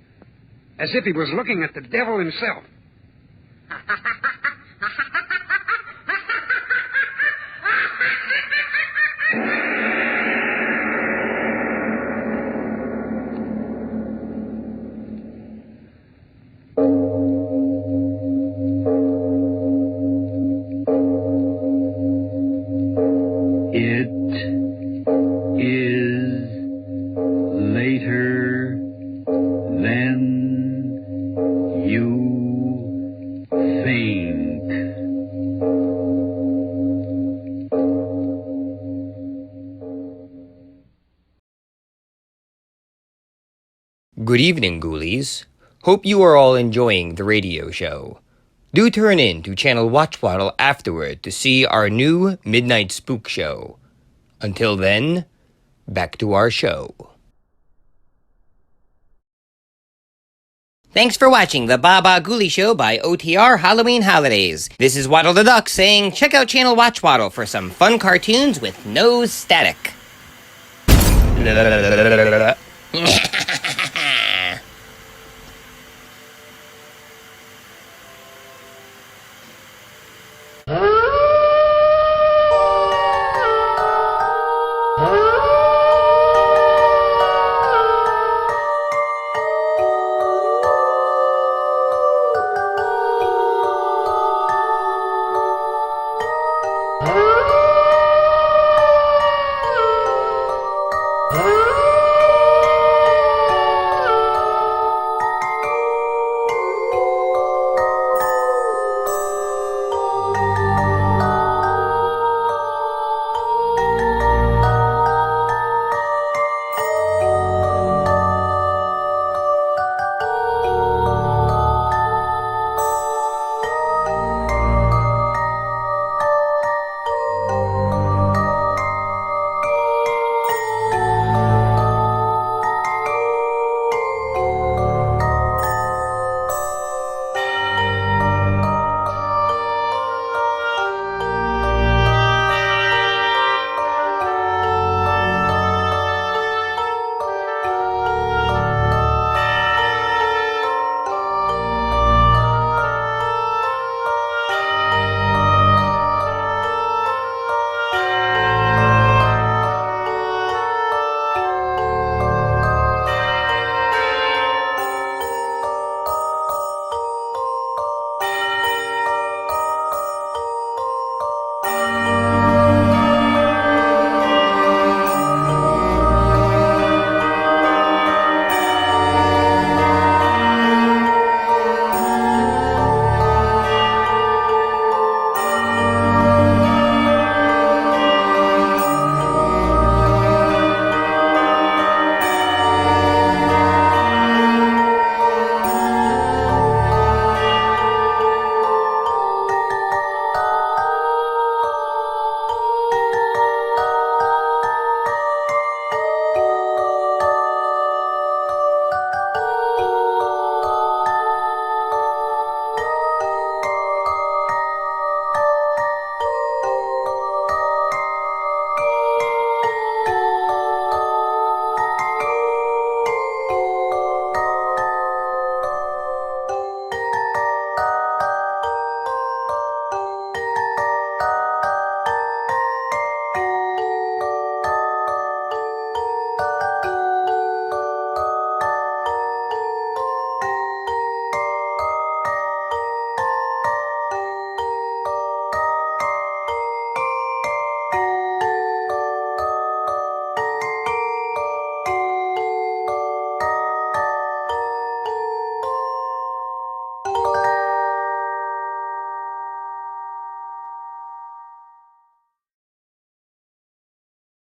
As if he was looking at the devil himself. Good evening, Ghoulies. Hope you are all enjoying the radio show. Do turn in to Channel Watchwaddle afterward to see our new Midnight Spook show. Until then, back to our show. Thanks for watching the Baba Ghoulie Show by OTR Halloween Holidays. This is Waddle the Duck saying check out Channel Watchwaddle for some fun cartoons with no static.